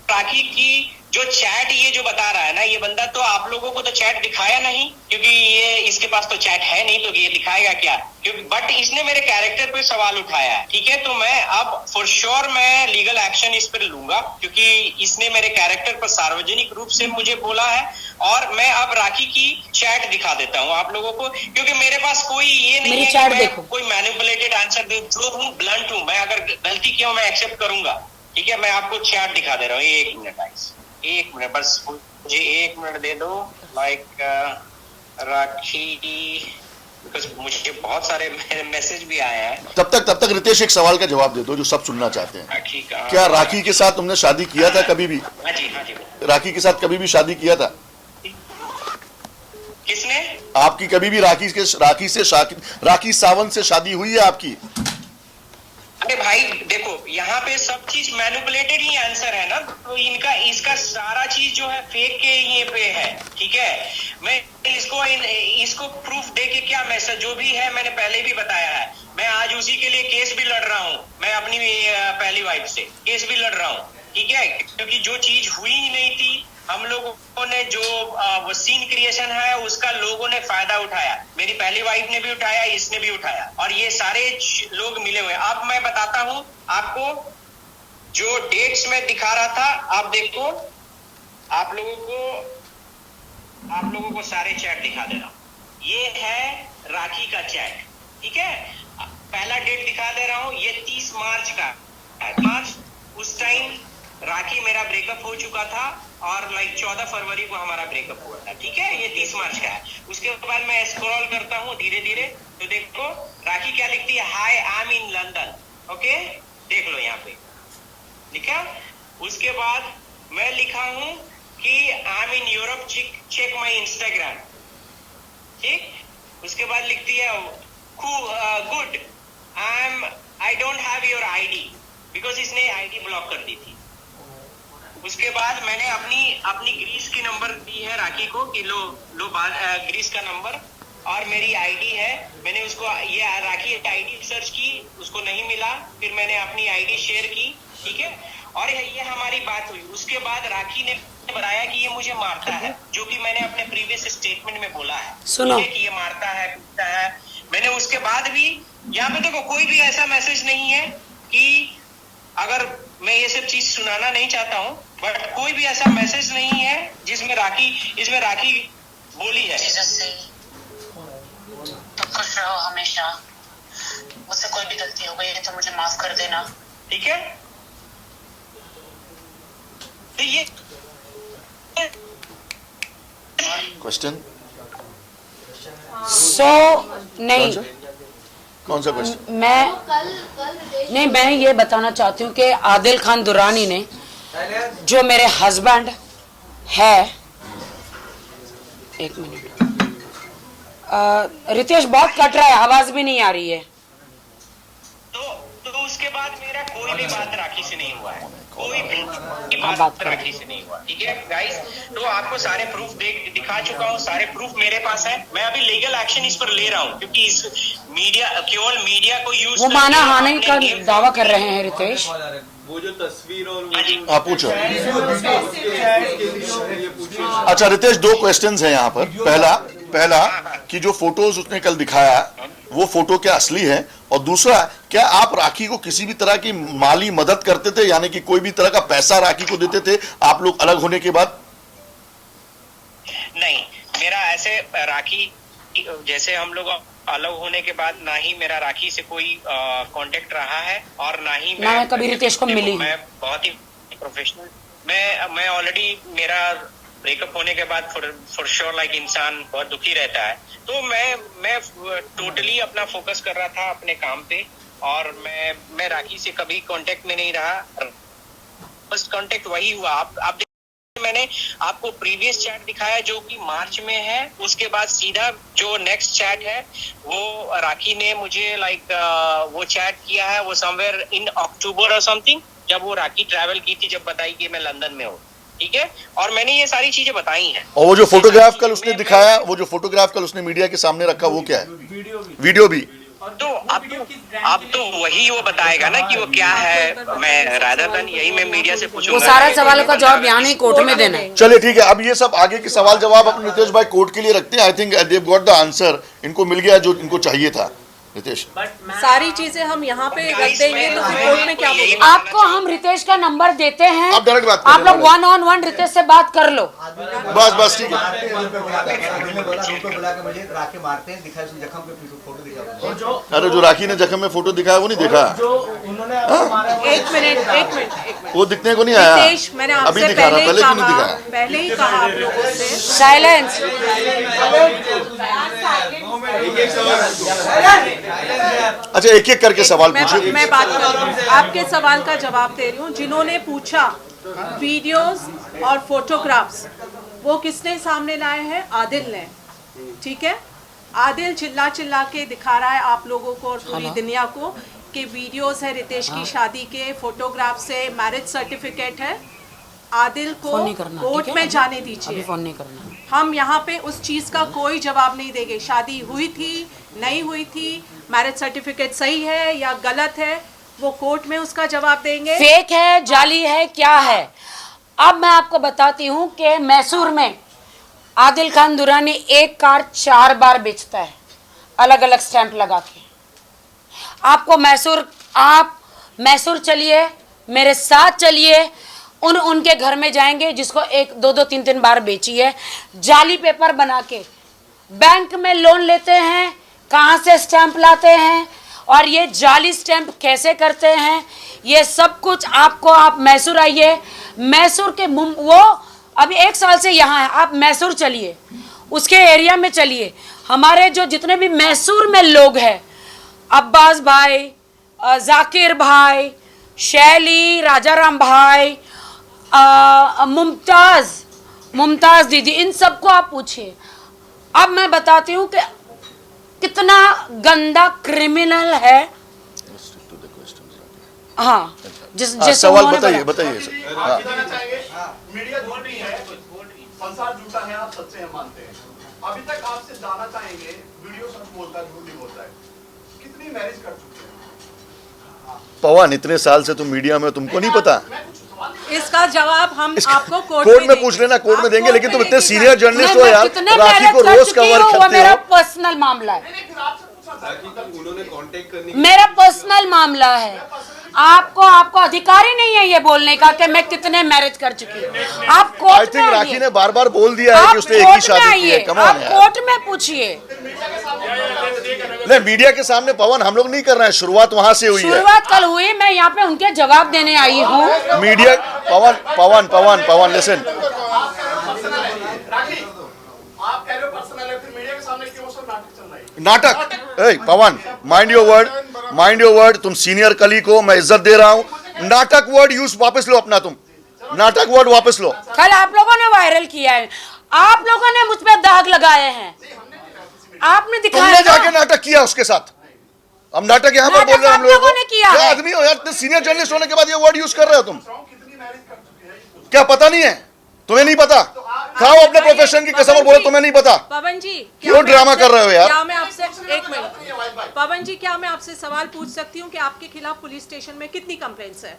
राखी की जो चैट ये जो बता रहा है ना ये बंदा, तो आप लोगों को तो चैट दिखाया नहीं, क्योंकि ये इसके पास तो चैट है नहीं, तो ये दिखाएगा क्या? क्योंकि बट इसने मेरे कैरेक्टर पे सवाल उठाया है, ठीक है। तो मैं अब फॉर श्योर मैं लीगल एक्शन इस पर लूंगा, क्योंकि इसने मेरे कैरेक्टर पर सार्वजनिक रूप से मुझे बोला है। और मैं अब राखी की चैट दिखा देता हूँ आप लोगों को, क्योंकि मेरे पास कोई ये नहीं है कि मैं कोई मैनिपुलेटेड आंसर दे, जो हूँ ब्लंट हूँ। मैं अगर गलती की हूँ मैं एक्सेप्ट करूंगा, ठीक है। मैं आपको चैट दिखा दे रहा हूँ, 1 मिनट गाइस, 1 मिनट, बस मुझे 1 मिनट दे दो। लाइक राखी, बिकॉज मुझे बहुत सारे मैसेज भी आए हैं।
तब तक रितेश एक सवाल का जवाब दे दो जो सब सुनना चाहते हैं।
राखी का,
क्या राखी के साथ तुमने शादी किया था कभी भी?
हाँ जी, हाँ जी।
राखी के साथ कभी भी शादी किया था?
किसने?
आपकी कभी भी राखी सावंत से शादी हुई है आपकी?
अरे भाई देखो, यहाँ पे सब चीज मैनिपुलेटेड ही आंसर है ना, तो इसका सारा चीज जो है फेक के ये पे है, ठीक है। मैं इसको प्रूफ दे के क्या मैसेज जो भी है मैंने पहले भी बताया है, मैं आज उसी के लिए केस भी लड़ रहा हूँ। मैं अपनी पहली वाइफ से केस भी लड़ रहा हूँ, ठीक है, क्योंकि जो चीज हुई ही नहीं थी, हम लोगों ने जो सीन क्रिएशन है उसका लोगों ने फायदा उठाया। मेरी पहली वाइफ ने भी उठाया, इसने भी उठाया, और ये सारे लोग मिले हुए। अब मैं बताता हूं आपको, जो डेट्स में दिखा रहा था, आप देखो, आप लोगों को सारे चैट दिखा दे रहा हूं। ये है राखी का चैट, ठीक है। पहला डेट दिखा दे रहा हूं, ये 30 मार्च का मार्च, उस टाइम राखी मेरा ब्रेकअप हो चुका था, और लाइक 14 फरवरी को हमारा ब्रेकअप हुआ था, ठीक है। ये 30 मार्च का है। उसके बाद मैं स्क्रॉल करता हूँ धीरे धीरे, तो देखो राखी क्या लिखती है, hi I am in London, okay, देख लो यहाँ पे लिखा। उसके बाद मैं लिखा हूँ कि I am in Europe, check my Instagram, ठीक। उसके बाद लिखती है good, I don't have your ID, because इसने आईडी ब्लॉक कर दी थी। उसके बाद मैंने अपनी ग्रीस की नंबर दी है राखी को कि लो ग्रीस का नंबर, और मेरी आईडी है। मैंने उसको ये राखी आईडी सर्च की, उसको नहीं मिला, फिर मैंने अपनी आईडी शेयर की, ठीक है। और ये हमारी बात हुई। उसके बाद राखी ने बताया कि ये मुझे मारता है, जो कि मैंने अपने प्रीवियस स्टेटमेंट में बोला है,
सुनो
कि ये मारता है, पीटता है। मैंने उसके बाद भी यहाँ पे देखो कोई भी ऐसा मैसेज नहीं है कि, अगर मैं ये सब चीज सुनाना नहीं चाहता हूँ, बट कोई भी ऐसा मैसेज नहीं है इसमें राखी बोली है।
तो खुश रहो हमेशा, मुझसे कोई भी गलती हो गई है तो मुझे माफ कर देना,
ठीक है। तो ये
क्वेश्चन
नहीं,
कौन सा क्वेश्चन?
मैं ये बताना चाहती हूँ कि आदिल खान दुरानी ने, जो मेरे हस्बैंड है, 1 मिनट, रितेश बहुत कट रहा है, आवाज भी नहीं आ रही है।
तो उसके बाद मेरा कोई भी बात राखी से नहीं हुआ है, कोई भी बात राखी से नहीं हुआ, ठीक है गाइस। तो आपको सारे प्रूफ दिखा चुका हूँ, सारे प्रूफ मेरे पास है। मैं अभी लीगल एक्शन इस पर ले रहा हूँ, क्योंकि इस केवल मीडिया को यूज,
वो माना हानि का दावा कर रहे हैं रितेश।
वो जो तस्वीर और
आप पूछो। अच्छा रितेश, 2 क्वेश्चंस हैं यहाँ पर। पहला कि जो फोटोज उसने कल दिखाया वो फोटो क्या असली है, और दूसरा क्या आप राखी को किसी भी तरह की माली मदद करते थे, यानी कि कोई भी तरह का पैसा राखी को देते थे आप लोग अलग होने के बाद?
नहीं, मेरा ऐसे राखी जैसे हम लोग अलग होने के बाद ना ही मेरा राखी से कोई कांटेक्ट रहा है, और ना ही मैं
कभी रितेश को मिली।
मैं बहुत ही प्रोफेशनल, मैं ऑलरेडी मेरा ब्रेकअप होने के बाद फॉर श्योर लाइक इंसान बहुत दुखी रहता है, तो मैं टोटली अपना फोकस कर रहा था अपने काम पे, और मैं राखी से कभी कांटेक्ट में नहीं रहा। फर्स्ट कांटेक्ट वही हुआ। आप मैंने आपको प्रीवियस चैट दिखाया जो कि मार्च में है, उसके बाद सीधा जो नेक्स्ट चैट है वो राखी ने मुझे वो चैट किया है, वो समवेयर इन अक्टूबर और समथिंग, जब वो राखी ट्रैवल की थी, जब बताई कि मैं लंदन में हूँ, ठीक है। और मैंने ये सारी चीजें बताई हैं।
और वो जो फोटोग्राफ कल उसने दिखाया, वो जो फोटोग्राफ कल उसने मीडिया के सामने रखा, वो क्या है? वीडियो भी।
तो अब तो वही वो बताएगा ना कि वो क्या है। मैं रादर देन यही मैं मीडिया से पूछूंगा।
वो सारा सवालों का जवाब यहाँ नहीं कोर्ट में देना है।
चलिए ठीक है, अब ये सब आगे के सवाल जवाब अपने रितेश भाई कोर्ट के लिए रखते हैं। I think they got the answer, इनको मिल गया जो इनको चाहिए था। रितेश,
सारी चीजें हम यहाँ पे रख देंगे तो फिर कोर्ट में क्या बोलेंगे?
आपको हम रितेश का नंबर देते हैं,
आप डायरेक्ट बात
आप लोग 1-on-1 रितेश से बात कर लो।
बस ठीक है। अरे जो राखी ने जख्म में फोटो दिखाया वो नहीं देखा?
एक मिनट
वो दिखने को नहीं आया।
रितेश, मैंने
अभी
आपसे
दिखा रहा, पहले क्यों नहीं दिखाया?
पहले ही कहा आप लोगों से।
साइलेंस।
अच्छा, एक एक करके सवाल पूछिए।
मैं बात कर रही हूँ, आपके सवाल का जवाब दे रही हूँ। जिन्होंने पूछा वीडियोस और फोटोग्राफ्स, वो किसने सामने लाए हैं? आदिल ने। ठीक है, आदिल चिल्ला चिल्ला के दिखा रहा है आप लोगों को और पूरी दुनिया को कि वीडियोस है रितेश की शादी के, फोटोग्राफ्स है, मैरिज सर्टिफिकेट है। आदिल को कोर्ट में जाने दीजिए।
फोन नहीं करना।
हम यहाँ पे उस चीज का कोई जवाब नहीं देंगे। शादी हुई थी, नहीं हुई थी, मैरिज सर्टिफिकेट सही है या गलत है, वो कोर्ट में उसका जवाब देंगे।
फेक है, जाली है, क्या है? अब मैं आपको बताती हूँ कि मैसूर में आदिल खान दुरानी एक कार 4 बार बेचता है, अलग अलग स्टैंप लगा के। आपको आप मैसूर चलिए, मेरे साथ चलिए, उनके घर में जाएंगे जिसको 1, 2, 3 बार बेची है, जाली पेपर बना के बैंक में लोन लेते हैं, कहाँ से स्टैंप लाते हैं और ये जाली स्टैंप कैसे करते हैं, ये सब कुछ आपको, आप मैसूर आइए, मैसूर के वो अभी 1 साल से यहाँ है, आप मैसूर चलिए, उसके एरिया में चलिए, हमारे जो जितने भी मैसूर में लोग हैं, अब्बास भाई, जाकिर भाई, शैली, राजाराम भाई, मुमताज दीदी, इन सबको आप पूछिए। अब मैं बताती हूँ कि कितना गंदा क्रिमिनल है। हाँ, जिस
सवाल बताइए। हाँ।
मीडिया बोल रही है, संसार झूठा है, आप सच्चे हैं मानते हैं। अभी तक आपसे जानना चाहेंगे, वीडियो सच बोलता है, झूठ नहीं बोलता है, कितनी मैरिज कर चुके हैं?
पवन, इतने साल से तुम मीडिया में, तुमको नहीं पता?
इसका जवाब हम आपको
कोर्ट में पूछ लेना, कोर्ट में देंगे। लेकिन तुम इतने सीनियर जर्नलिस्ट हो यार, राखी को रोज कवर करते हो।
मेरा पर्सनल मामला है,
उन्होंने कांटेक्ट करने,
मेरा पर्सनल मामला है। आपको अधिकार ही नहीं है ये बोलने का कि मैं कितने मैरिज कर चुकी हूँ। आप कोर्ट में आइए।
राखी ने बार-बार बोल दिया है कि उसने एक ही शादी की है। कम ऑन यार,
कोर्ट में पूछिए।
नहीं, मीडिया के सामने पवन हम लोग नहीं कर रहे हैं, शुरुआत वहां से हुई है।
शुरुआत कल हुई, मैं यहाँ पे उनके जवाब देने आई हूँ।
मीडिया पवन लिसन,
आप कह रहे हो पर्सनल है, फिर मीडिया के सामने क्यों सब नाटक चल रहा है?
नाटक? पवन, माइंड योर वर्ड। तुम सीनियर कलीग हो, मैं इज्जत दे रहा हूँ। नाटक वर्ड यूज वापस लो अपना, तुम नाटक वर्ड वापस लो।
कल आप लोगों ने वायरल किया है, आप लोगों ने मुझ पे दाग लगाए हैं, आपने दिखाया।
तुमने जाके नाटक किया उसके साथ। हम नाटक यहाँ पर बोल रहे हैं हम लोगों को।
किया
क्या आदमी हो यार, सीनियर जर्नलिस्ट होने के बाद ये वर्ड यूज कर रहे हो तुम? क्या पता नहीं है? तुम्हें नहीं पता? खाओ अपने प्रोफेशन की कसम और बोलो तुम्हें नहीं पता।
पवन जी,
क्यों ड्रामा कर रहे हो यार?
क्या मैं आपसे एक मिनट, पवन जी, क्या मैं आपसे सवाल पूछ सकती हूँ कि आपके खिलाफ पुलिस स्टेशन में कितनी कंप्लेंट्स है?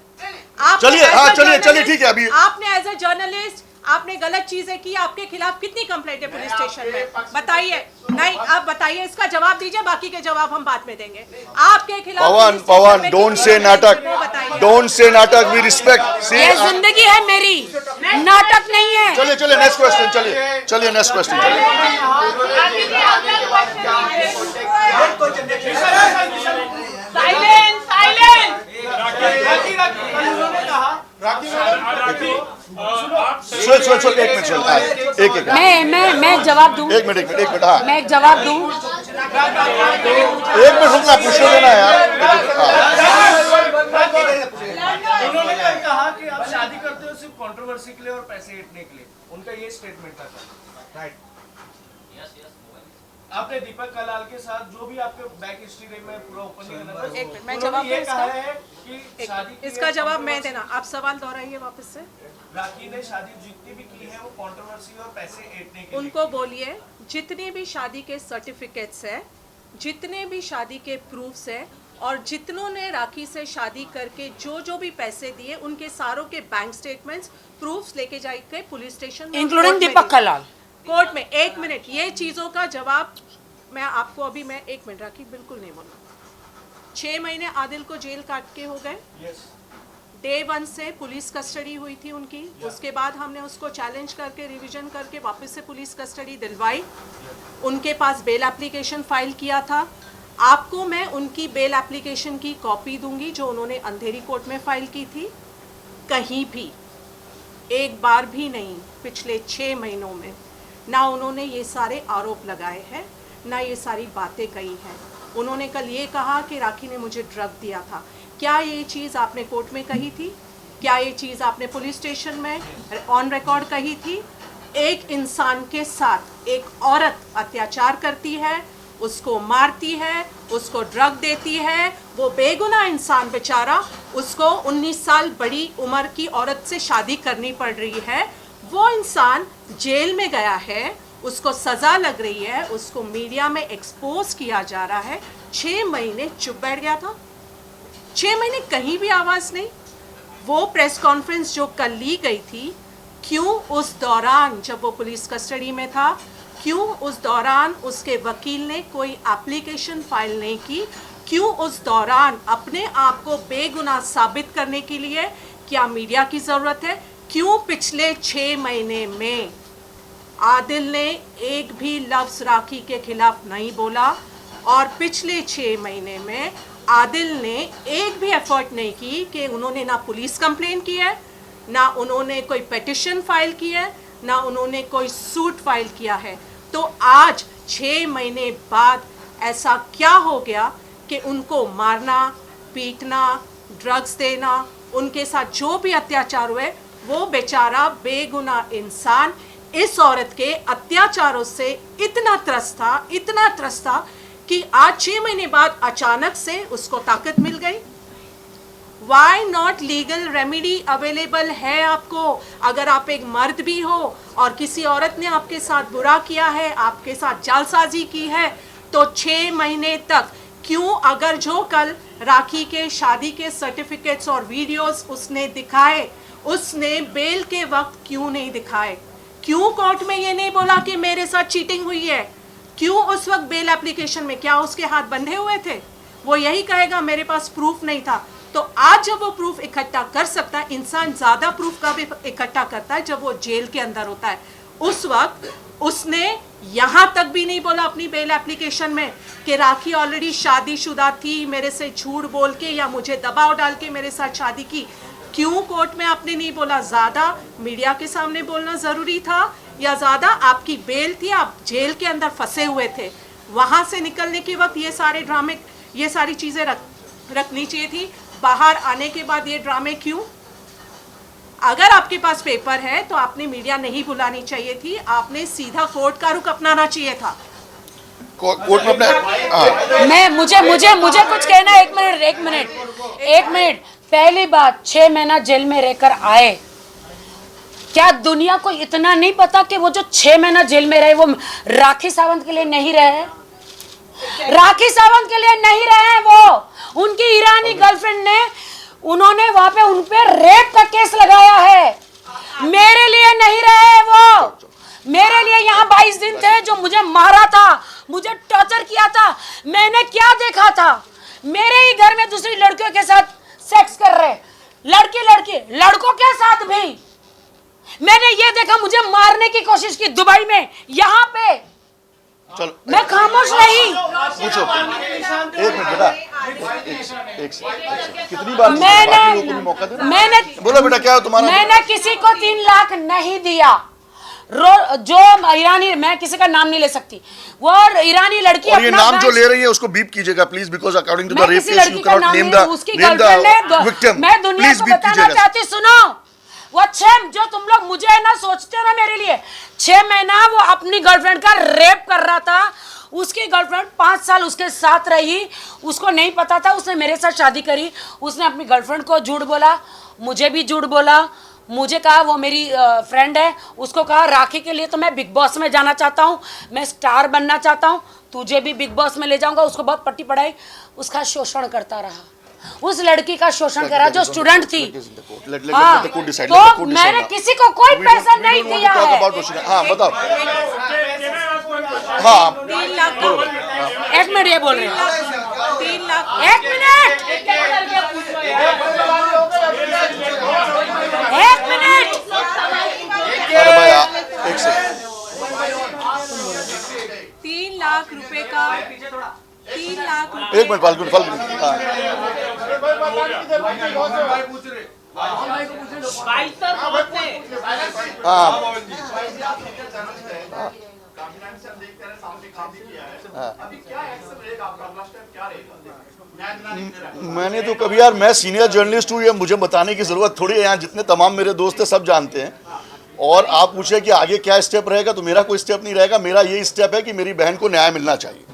चलिए ठीक है। अभी
आपने एज ए जर्नलिस्ट आपने गलत चीजें की, आपके खिलाफ कितनी कंप्लेंट है पुलिस स्टेशन में? बताइए। नहीं, आप बताइए, इसका जवाब दीजिए, बाकी के जवाब हम बाद में देंगे। आपके खिलाफ
पवन, डोंट से नाटक, वी रिस्पेक्ट।
ये जिंदगी है मेरी, नाटक नहीं है।
चलिए नेक्स्ट क्वेश्चन, चलिए नेक्स्ट क्वेश्चन।
मैं जवाब दूं?
एक मिनट। हाँ,
मैं एक जवाब दूं?
एक मिनट रुकना, पूछने देना यार।
उन्होंने कहा कि आप शादी करते हो सिर्फ कंट्रोवर्सी के लिए और पैसे ऐंठने के लिए, उनका ये स्टेटमेंट था। राइट। आपने दीपक कलाल के साथ जो भी आपके बैक हिस्ट्री में पूरा ओपन
मैं जवाब
ये कहा है कि शादी,
इसका जवाब मैं देना। आप सवाल दोहराइए वापस से।
राखी ने शादी जितनी भी की है वो कंट्रोवर्सी और पैसे ऐंठने के लिए।
उनको बोलिए जितने भी शादी के सर्टिफिकेट्स है जितने भी शादी के प्रूफ्स हैं और जितनों ने राखी से शादी करके जो भी पैसे दिए उनके सारों के बैंक स्टेटमेंट्स प्रूफ्स लेके जाके पुलिस स्टेशन में,
इंक्लूडिंग दीपक कलाल,
कोर्ट में। एक मिनट, ये चीज़ों का जवाब मैं आपको अभी, मैं एक मिनट राखी बिल्कुल नहीं बोलूँगा। 6 महीने आदिल को जेल काट के हो गए। डे 1 से पुलिस कस्टडी हुई थी उनकी, उसके बाद हमने उसको चैलेंज करके रिवीजन करके वापस से पुलिस कस्टडी दिलवाई। उनके पास बेल एप्लीकेशन फाइल किया था। आपको मैं उनकी बेल एप्लीकेशन की कॉपी दूंगी जो उन्होंने अंधेरी कोर्ट में फाइल की थी। कहीं भी एक बार भी नहीं पिछले 6 महीनों में ना उन्होंने ये सारे आरोप लगाए हैं, ना ये सारी बातें कही हैं। उन्होंने कल ये कहा कि राखी ने मुझे ड्रग दिया था। क्या ये चीज़ आपने कोर्ट में कही थी? क्या ये चीज़ आपने पुलिस स्टेशन में ऑन रिकॉर्ड कही थी? एक इंसान के साथ एक औरत अत्याचार करती है, उसको मारती है, उसको ड्रग देती है, वो बेगुनाह इंसान बेचारा, उसको 19 साल बड़ी उम्र की औरत से शादी करनी पड़ रही है। वो इंसान जेल में गया है, उसको सज़ा लग रही है, उसको मीडिया में एक्सपोज किया जा रहा है। 6 महीने चुप बैठ गया था। 6 महीने कहीं भी आवाज़ नहीं। वो प्रेस कॉन्फ्रेंस जो कल ली गई थी, क्यों उस दौरान जब वो पुलिस कस्टडी में था, क्यों उस दौरान उसके वकील ने कोई एप्लीकेशन फाइल नहीं की? क्यों उस दौरान अपने आप को बेगुनाह साबित करने के लिए क्या मीडिया की ज़रूरत है? क्यों पिछले 6 महीने में आदिल ने एक भी लफ्ज़ राखी के खिलाफ नहीं बोला? और पिछले 6 महीने में आदिल ने एक भी एफर्ट नहीं की कि उन्होंने ना पुलिस कंप्लेन की है, ना उन्होंने कोई पिटिशन फाइल की है, ना उन्होंने कोई सूट फाइल किया है। तो आज 6 महीने बाद ऐसा क्या हो गया कि उनको मारना, पीटना, ड्रग्स देना, उनके साथ जो भी अत्याचार हुए, वो बेचारा बेगुनाह इंसान इस औरत के अत्याचारों से इतना त्रस्त था कि आज 6 महीने बाद अचानक से उसको ताकत मिल गई। Why not legal remedy available है आपको? अगर आप एक मर्द भी हो और किसी औरत ने आपके साथ बुरा किया है, आपके साथ जालसाजी की है, तो 6 महीने तक क्यों, अगर जो कल राखी के शादी के सर्टिफिकेट्स और वीडियोस उसने दिखाए, उसने बेल के वक्त क्यों नहीं दिखाए? क्यों कोर्ट में ये नहीं बोला कि मेरे साथ चीटिंग हुई है? क्यों उस वक्त बेल एप्लीकेशन में, क्या उसके हाथ बंधे हुए थे? वो यही कहेगा मेरे पास प्रूफ नहीं था। तो आज जब वो प्रूफ इकट्ठा कर सकता है, इंसान ज़्यादा प्रूफ का भी इकट्ठा करता है जब वो जेल के अंदर होता है। उस वक्त उसने यहाँ तक भी नहीं बोला अपनी बेल एप्लीकेशन में कि राखी ऑलरेडी शादीशुदा थी, मेरे से झूठ बोल के या मुझे दबाव डाल के मेरे साथ शादी की। क्यों कोर्ट में आपने नहीं बोला? ज़्यादा मीडिया के सामने बोलना ज़रूरी था, या ज़्यादा आपकी बेल थी, आप जेल के अंदर फंसे हुए थे, वहाँ से निकलने के वक्त ये सारे ड्रामे, ये सारी चीज़ें रखनी चाहिए थी। बाहर आने के बाद ये ड्रामे क्यों? अगर आपके पास पेपर है तो आपने मीडिया नहीं बुलानी चाहिए थी, आपने सीधा कोर्ट का रुख अपनाना चाहिए था।
कोर्ट में अपने
मैं मुझे कुछ कहना है। एक मिनट। पहली बात, 6 महीना जेल में रहकर आए, क्या दुनिया को इतना नहीं पता कि वो जो 6 महीना जेल में रहे वो राखी सावंत के लिए नहीं रहे? राखी सावंत के लिए नहीं रहे वो, उनकी ईरानी गर्लफ्रेंड ने, उन्होंने वहां पे उन पे रेप का केस लगाया है। मेरे लिए नहीं रहे वो। मेरे लिए यहाँ 22 दिन थे, जो मुझे मारा था, मुझे टॉर्चर किया था। मैंने क्या देखा था? मेरे ही घर में दूसरी लड़कियों के साथ सेक्स कर रहे लड़के, लड़कों के साथ भी मैंने ये देखा। मुझे मारने की कोशिश की दुबई में, यहाँ पे।
चलो,
मैं खामोश नहीं।
पूछो। एक मिनट बेटा, कितनी बार मौका दे?
मैंने
बोलो बेटा, क्या हो तुम्हारा?
मैंने किसी को 3 लाख नहीं दिया। जो ईरानी, मैं किसी का नाम नहीं ले सकती, वो ईरानी लड़की,
और ये नाम जो ले रही है उसको बीप कीजिएगा please, because according to the rape case you can not name the victim.
मैं दुनिया को बताना चाहती, सुनो, वो 6 जो तुम लोग मुझे है ना सोचते हो ना मेरे लिए, 6 महीना वो अपनी गर्लफ्रेंड का रेप कर रहा था। उसकी गर्लफ्रेंड 5 साल उसके साथ रही, उसको नहीं पता था, उसने मेरे साथ शादी करी। उसने अपनी गर्लफ्रेंड को झूठ बोला, मुझे भी झूठ बोला, मुझे कहा वो मेरी फ्रेंड है, उसको कहा राखी के लिए तो मैं बिग बॉस में जाना चाहता हूँ, मैं स्टार बनना चाहता हूँ, तुझे भी बिग बॉस में ले जाऊंगा। उसको बहुत पट्टी पढ़ाई, उसका शोषण करता रहा, उस लड़की का शोषण करा जो स्टूडेंट थी। हाँ, तो मैंने किसी को कोई पैसा नहीं दिया है।
हाँ बताओ। हाँ
3 लाख,
एक मिनट, ये बोल रहे हैं
3 लाख,
एक मिनट, एक मिनट।
अरे भाई एक सेकंड।
3 लाख रुपए का, 3 लाख रुपए,
एक मिनट फाल्गुन फाल्गुन। हाँ मैंने तो कभी यार, मैं सीनियर जर्नलिस्ट हूँ, ये मुझे बताने की जरूरत थोड़ी है, यहाँ जितने तमाम मेरे दोस्त हैं सब जानते हैं। और आप पूछे कि आगे क्या स्टेप रहेगा, तो मेरा कोई स्टेप नहीं रहेगा। मेरा ये स्टेप है कि मेरी बहन को न्याय मिलना चाहिए।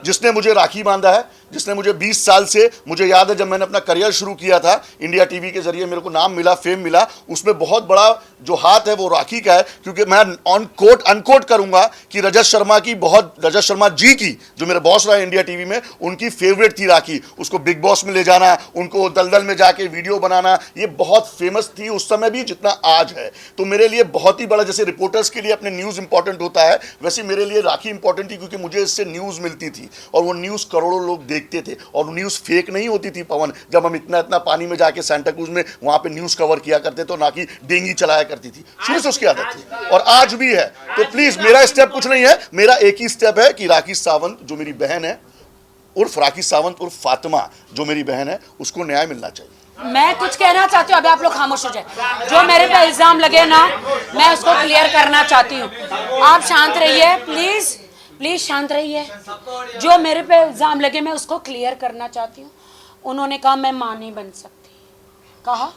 जिसने मुझे राखी बांधा है, जिसने मुझे 20 साल से, मुझे याद है जब मैंने अपना करियर शुरू किया था इंडिया टीवी के जरिए, मेरे को नाम मिला, फेम मिला, उसमें बहुत बड़ा जो हाथ है वो राखी का है। क्योंकि मैं ऑन कोट अनकोट करूंगा कि रजत शर्मा जी की, जो मेरे बॉस रहा है इंडिया टीवी में, उनकी फेवरेट थी राखी। उसको बिग बॉस में ले जाना, उनको दलदल में जाके वीडियो बनाना, ये बहुत फेमस थी उस समय भी जितना आज है। तो मेरे लिए बहुत ही बड़ा, जैसे रिपोर्टर्स के लिए अपने न्यूज़ इंपॉर्टेंट होता है, वैसे मेरे लिए राखी इंपॉर्टेंट थी, क्योंकि मुझे इससे न्यूज़ मिलती थी और वो न्यूज़ करोड़ों लोग देखते थे। और न्यूज़ फेक नहीं होती थी पवन, जब हम इतना इतना पानी में जाके सेंटा क्रूज में वहाँ पे न्यूज़ कवर किया करते तो ना कि डेंगी चलाया करती थी। शुरू से उसकी आदत थी और आज भी है। तो प्लीज़ मेरा स्टेप कुछ नहीं है, मेरा एक ही स्टेप है कि राखी सावंत जो मेरी बहन है, उर्फ राखी सावंत उर्फ फातिमा जो मेरी बहन है, उसको न्याय मिलना चाहिए।
मैं कुछ कहना चाहती हूँ, अभी आप लोग खामोश हो जाए। जो मेरे पे इल्जाम लगे ना, मैं उसको क्लियर करना चाहती हूँ। आप शांत रहिए प्लीज, प्लीज शांत रहिए। जो मेरे पे इल्जाम लगे मैं उसको क्लियर करना चाहती हूँ। उन्होंने कहा मैं मां नहीं बन सकती, कहा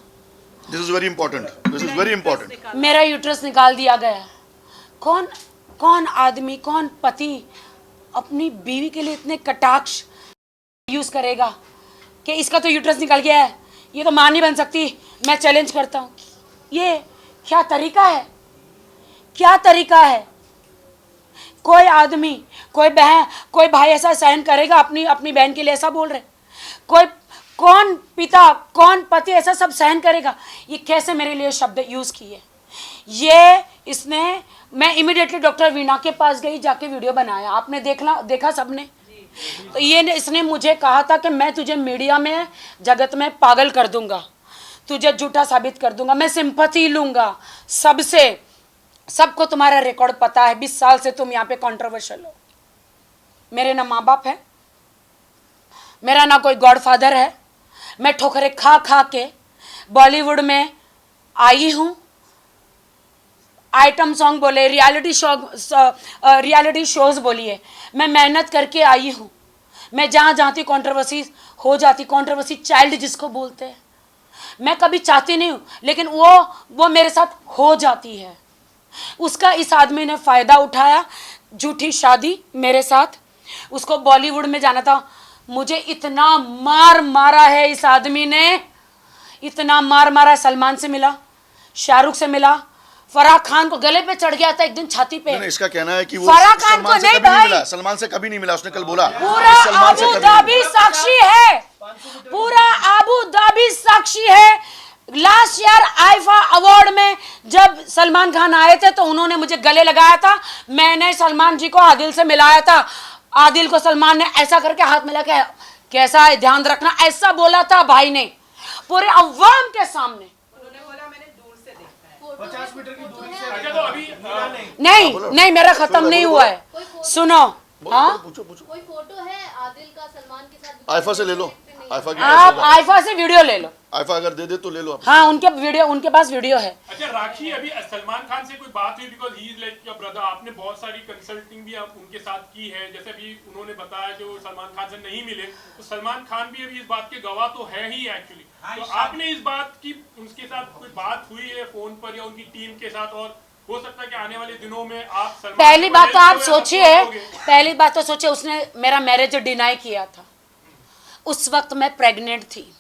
this is very important, this is very important.
मेरा यूट्रस निकाल दिया गया। कौन आदमी, कौन पति अपनी बीवी के लिए इतने कटाक्ष यूज करेगा कि इसका तो यूट्रस निकल गया है, ये तो मां नहीं बन सकती, मैं चैलेंज करता हूँ। ये क्या तरीका है, क्या तरीका है? कोई आदमी, कोई बहन, कोई भाई ऐसा सहन करेगा अपनी बहन के लिए? ऐसा बोल रहे कौन पिता, कौन पति ऐसा सब सहन करेगा? ये कैसे मेरे लिए शब्द यूज किए ये इसने। मैं इमीडिएटली डॉक्टर वीणा के पास गई, जाके वीडियो बनाया, आपने देखा सबने। तो ये इसने मुझे कहा था कि मैं तुझे मीडिया में, जगत में पागल कर दूंगा, तुझे झूठा साबित कर दूंगा, मैं सिंपैथी लूंगा सबसे। सबको तुम्हारा रिकॉर्ड पता है, 20 साल से तुम यहाँ पे कंट्रोवर्शियल हो। मेरे ना माँ बाप है, मेरा ना कोई गॉडफादर है, मैं ठोकरे खा खा के बॉलीवुड में आई हूँ। आइटम सॉन्ग बोले, रियलिटी शोज बोलिए, मैं मेहनत करके आई हूँ। मैं जहाँ जाती कंट्रोवर्सी हो जाती, कंट्रोवर्सी चाइल्ड जिसको बोलते हैं, मैं कभी चाहती नहीं हूँ, लेकिन वो मेरे साथ हो जाती है। उसका इस आदमी ने फ़ायदा उठाया, झूठी शादी मेरे साथ, उसको बॉलीवुड में जाना था। मुझे इतना मार मारा है इस आदमी ने, इतना मार मारा। सलमान से मिला, शाहरुख से मिला, फराह खान को गले पे चढ़ गया था एक दिन छाती पे।
नहीं, इसका कहना है कि वो
फराह खान को नहीं भाई,
सलमान से कभी नहीं मिला, उसने कल बोला।
पूरा अबू धाबी साक्षी है, पूरा अबू धाबी साक्षी है। लास्ट ईयर आईफा अवार्ड में जब सलमान खान आए थे तो उन्होंने मुझे गले लगाया था, मैंने सलमान जी को आदिल से मिलाया था। आदिल को सलमान ने ऐसा करके हाथ मिला के कैसा है ध्यान रखना, ऐसा बोला था भाई ने पूरे अवाम के सामने।
50 मीटर की दूरी से।
अच्छा तो अभी
नहीं मेरा खत्म नहीं हुआ है, सुनो। हाँ
कोई फोटो है आदिल का सलमान के साथ?
आइफा से ले लो, आइफा की
आप आइफा से वीडियो ले लो,
आइफा अगर दे दे तो ले लो।
हाँ उनके पास वीडियो है।
अच्छा राखी, अभी सलमान खान से कोई बात हुई? Because he is like your brother, आपने बहुत सारी कंसल्टिंग भी आप उनके साथ की है, जैसे अभी उन्होंने बताया कि वो सलमान खान से नहीं मिले, तो सलमान खान भी अभी इस बात के गवाह तो है ही एक्चुअली। तो आपने इस बात की उनके साथ कोई बात हुई है फोन पर या उनकी टीम के साथ? और हो सकता है कि आने वाले दिनों में आप
पहली बात तो आप सोचिए, उसने मेरा मैरिज डिनाई किया था। उस वक्त मैं प्रेग्नेंट थी,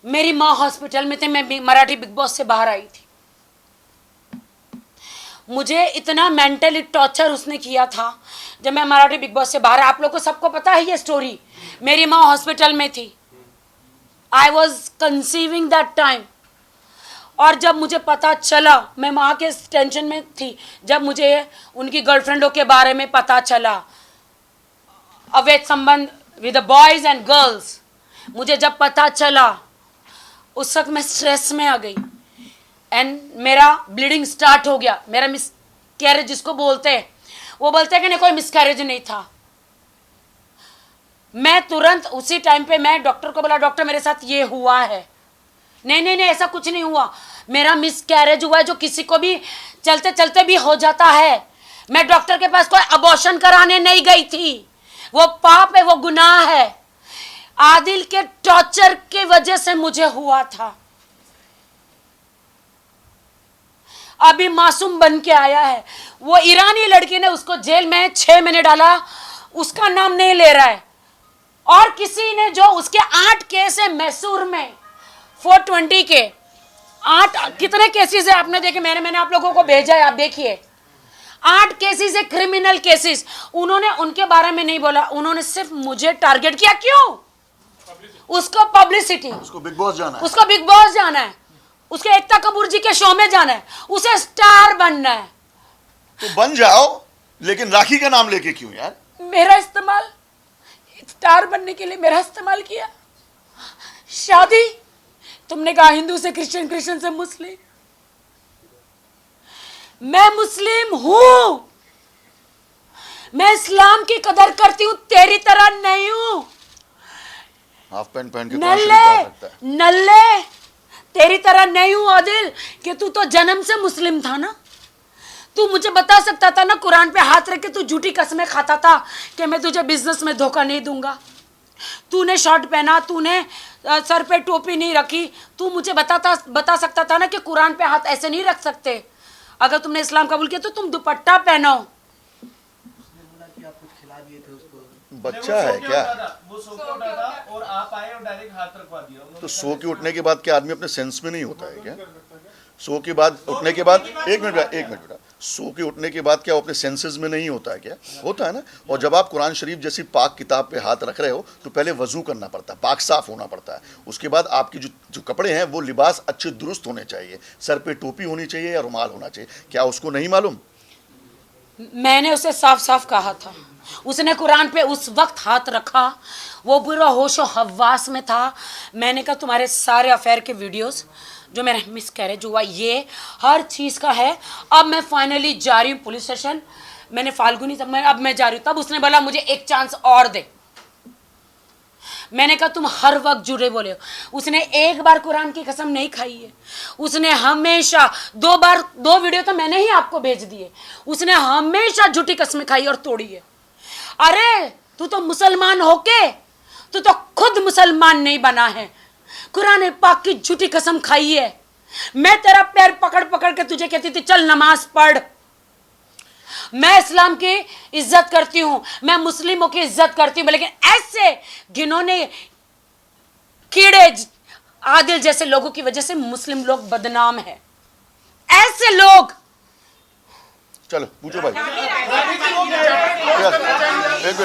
मेरी माँ हॉस्पिटल में थे, मैं मराठी बिग बॉस से बाहर आई थी। मुझे इतना मेंटली टॉर्चर उसने किया था जब मैं मराठी बिग बॉस से बाहर। आप लोग को सबको पता है ये स्टोरी। मेरी माँ हॉस्पिटल में थी, I was conceiving that time. और जब मुझे पता चला, मैं माँ के टेंशन में थी, जब मुझे उनकी गर्लफ्रेंडों के बारे में पता चला, अवैध संबंध with the boys and girls, मुझे जब पता चला उस वक्त मैं स्ट्रेस में आ गई एंड मेरा ब्लीडिंग स्टार्ट हो गया। मेरा मिसकैरेज जिसको बोलते हैं, वो बोलते हैं कि नहीं कोई मिसकैरेज नहीं था। मैं तुरंत उसी टाइम पे मैं डॉक्टर को बोला, डॉक्टर मेरे साथ ये हुआ है। नहीं नहीं नहीं, ऐसा कुछ नहीं हुआ, मेरा मिसकैरेज हुआ है जो किसी को भी चलते चलते भी हो जाता है। मैं डॉक्टर के पास कोई अबॉर्शन कराने नहीं गई थी, वो पाप है, वो गुनाह है। आदिल के टॉर्चर की वजह से मुझे हुआ था। अभी मासूम बन के आया है। वो ईरानी लड़की ने उसको जेल में 6 महीने डाला, उसका नाम नहीं ले रहा है। और किसी ने जो उसके 8 केस है मैसूर में 420 के 8 कितने केसेस है आपने देखे, मैंने आप लोगों को भेजा है, आप देखिए। 8 केसेस है क्रिमिनल केसेस। उन्होंने उनके बारे में नहीं बोला, उन्होंने सिर्फ मुझे टारगेट किया। क्यों? उसको पब्लिसिटी,
उसको बिग बॉस जाना है,
उसको बिग बॉस जाना है, उसके एकता कपूर जी के शो में जाना है, उसे स्टार बनना है।
तो बन जाओ, लेकिन राखी का नाम लेके क्यों यार?
मेरा इस्तेमाल स्टार बनने के लिए मेरा इस्तेमाल किया। शादी तुमने कहा हिंदू से क्रिश्चियन, क्रिश्चियन से मुस्लिम। मैं मुस्लिम हूं, मैं इस्लाम की कदर करती हूं, तेरी तरह नहीं हूं।
हाफ पैंट पहन के
नल्ले नल्ले, तेरी तरह नहीं हूं आदिल कि तू तो जन्म से मुस्लिम था ना। तू मुझे बता सकता था ना, कुरान पे हाथ रख के तू झूठी कसमें खाता था कि मैं तुझे बिजनेस में धोखा नहीं दूंगा। तूने शर्ट पहना, तूने सर पे टोपी नहीं रखी, तू मुझे बता सकता था ना कि कुरान पे हाथ ऐसे नहीं रख सकते। अगर तुमने इस्लाम कबूल किया तो तुम दुपट्टा पहनो।
बच्चा है क्या?
वो सो के उठा था और आप आए और डायरेक्ट हाथ रखवा दिया।
तो सो के उठने के बाद क्या आदमी अपने सेंस में नहीं होता है क्या? सो के बाद उठने के बाद एक मिनट बेटा, सो के उठने के बाद क्या वो अपने सेंसेस में नहीं होता है क्या? होता है ना। और जब आप कुरान शरीफ जैसी पाक किताब पे हाथ रख रहे हो तो पहले वजू करना पड़ता है, पाक साफ होना पड़ता है। उसके बाद आपकी जो कपड़े हैं वो लिबास अच्छे दुरुस्त होने चाहिए, सर पे टोपी होनी चाहिए या रुमाल होना चाहिए। क्या उसको नहीं मालूम?
मैंने उसे साफ साफ कहा था, उसने कुरान पे उस वक्त हाथ रखा, वो पूरा होशो हवास में था। मैंने कहा तुम्हारे सारे अफेयर के वीडियोस, जो मेरा मिसकैरेज हुआ, ये हर चीज़ का है। अब मैं फाइनली जा रही हूँ पुलिस स्टेशन। मैंने फाल्गुनी तब मैं जा रही हूँ। तब उसने बोला मुझे एक चांस और दे। मैंने कहा तुम हर वक्त जुड़े बोले हो। उसने एक बार कुरान की कसम नहीं खाई है, उसने हमेशा 2 वीडियो तो मैंने ही आपको भेज दिए, उसने हमेशा झूठी कसमें खाई और तोड़ी है। अरे तू तो मुसलमान होके तू तो खुद मुसलमान नहीं बना है, कुरान पाक की झूठी कसम खाई है। मैं तेरा पैर पकड़ पकड़ के तुझे कहती थी चल नमाज पढ़। मैं इस्लाम की इज्जत करती हूं, मैं मुस्लिमों की इज्जत करती हूं, लेकिन ऐसे घिनौने कीड़े आदिल जैसे लोगों की वजह से मुस्लिम लोग बदनाम है। ऐसे लोग।
चलो पूछो भाई।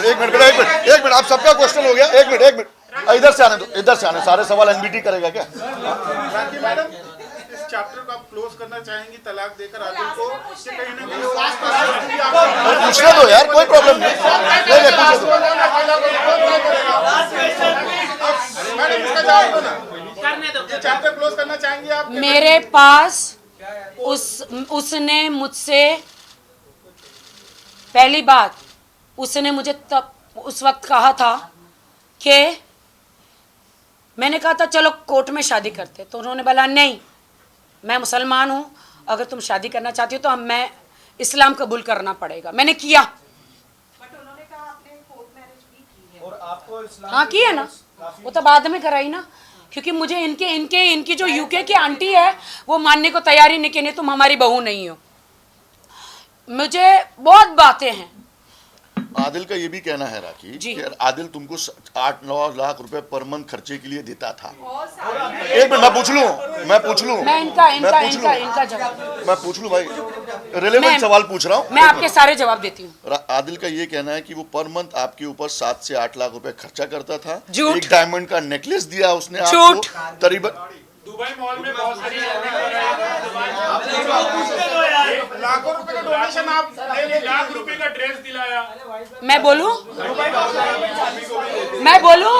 एक मिनट आप सबका क्वेश्चन हो गया। एक मिनट इधर से आने दो, इधर से आने। सारे सवाल एनबीटी करेगा क्या?
राखी मैडम, इस चैप्टर को आप क्लोज करना चाहेंगी तलाक देकर आदिल को? इससे कहीं ना कहीं
पूछने दो यार, कोई प्रॉब्लम नहीं, पूछने दो।
मैडम इसका जवाब दो ना, ये चैप्टर क्लोज करना चाहेंगी आप?
मेरे पास उसने मुझसे पहली बात, उसने मुझे तब उस वक्त कहा था कि मैंने कहा था चलो कोर्ट में शादी करते, तो उन्होंने बोला नहीं मैं मुसलमान हूँ, अगर तुम शादी करना चाहती हो तो मैं इस्लाम कबूल करना पड़ेगा। मैंने किया।
बट उन्होंने कहा आपने कोर्ट मैरिज भी की है।
और आपको इस्लाम
हाँ की है ना, वो तो बाद में कराई ना, क्योंकि मुझे इनकी जो यूके की आंटी है वो मानने को तैयार ही नहीं कि नहीं तुम हमारी बहू नहीं हो। मुझे बहुत बातें हैं,
आदिल का ये भी कहना है राखी
जी।
कि आदिल तुमको 8-9 लाख रुपए पर मंथ खर्चे के लिए देता था। एक मिनट मैं पूछ लूं
मैं इनका जवाब
मैं पूछ लूं भाई, रिलेवेंट सवाल पूछ रहा हूं।
मैं आपके सारे जवाब देती हूँ।
आदिल का ये कहना है कि वो पर मंथ आपके ऊपर 7 से 8 लाख रुपए खर्चा करता था।
झूठ।
एक डायमंड का नेकलेस दिया उसने
झूठ।
आपको करीबन
दुबई मॉल में बहुत सारी
लाखों रुपए का डोनेशन आप
लाख रुपए का ड्रेस दिलाया।
मैं बोलूं मैं बोलूं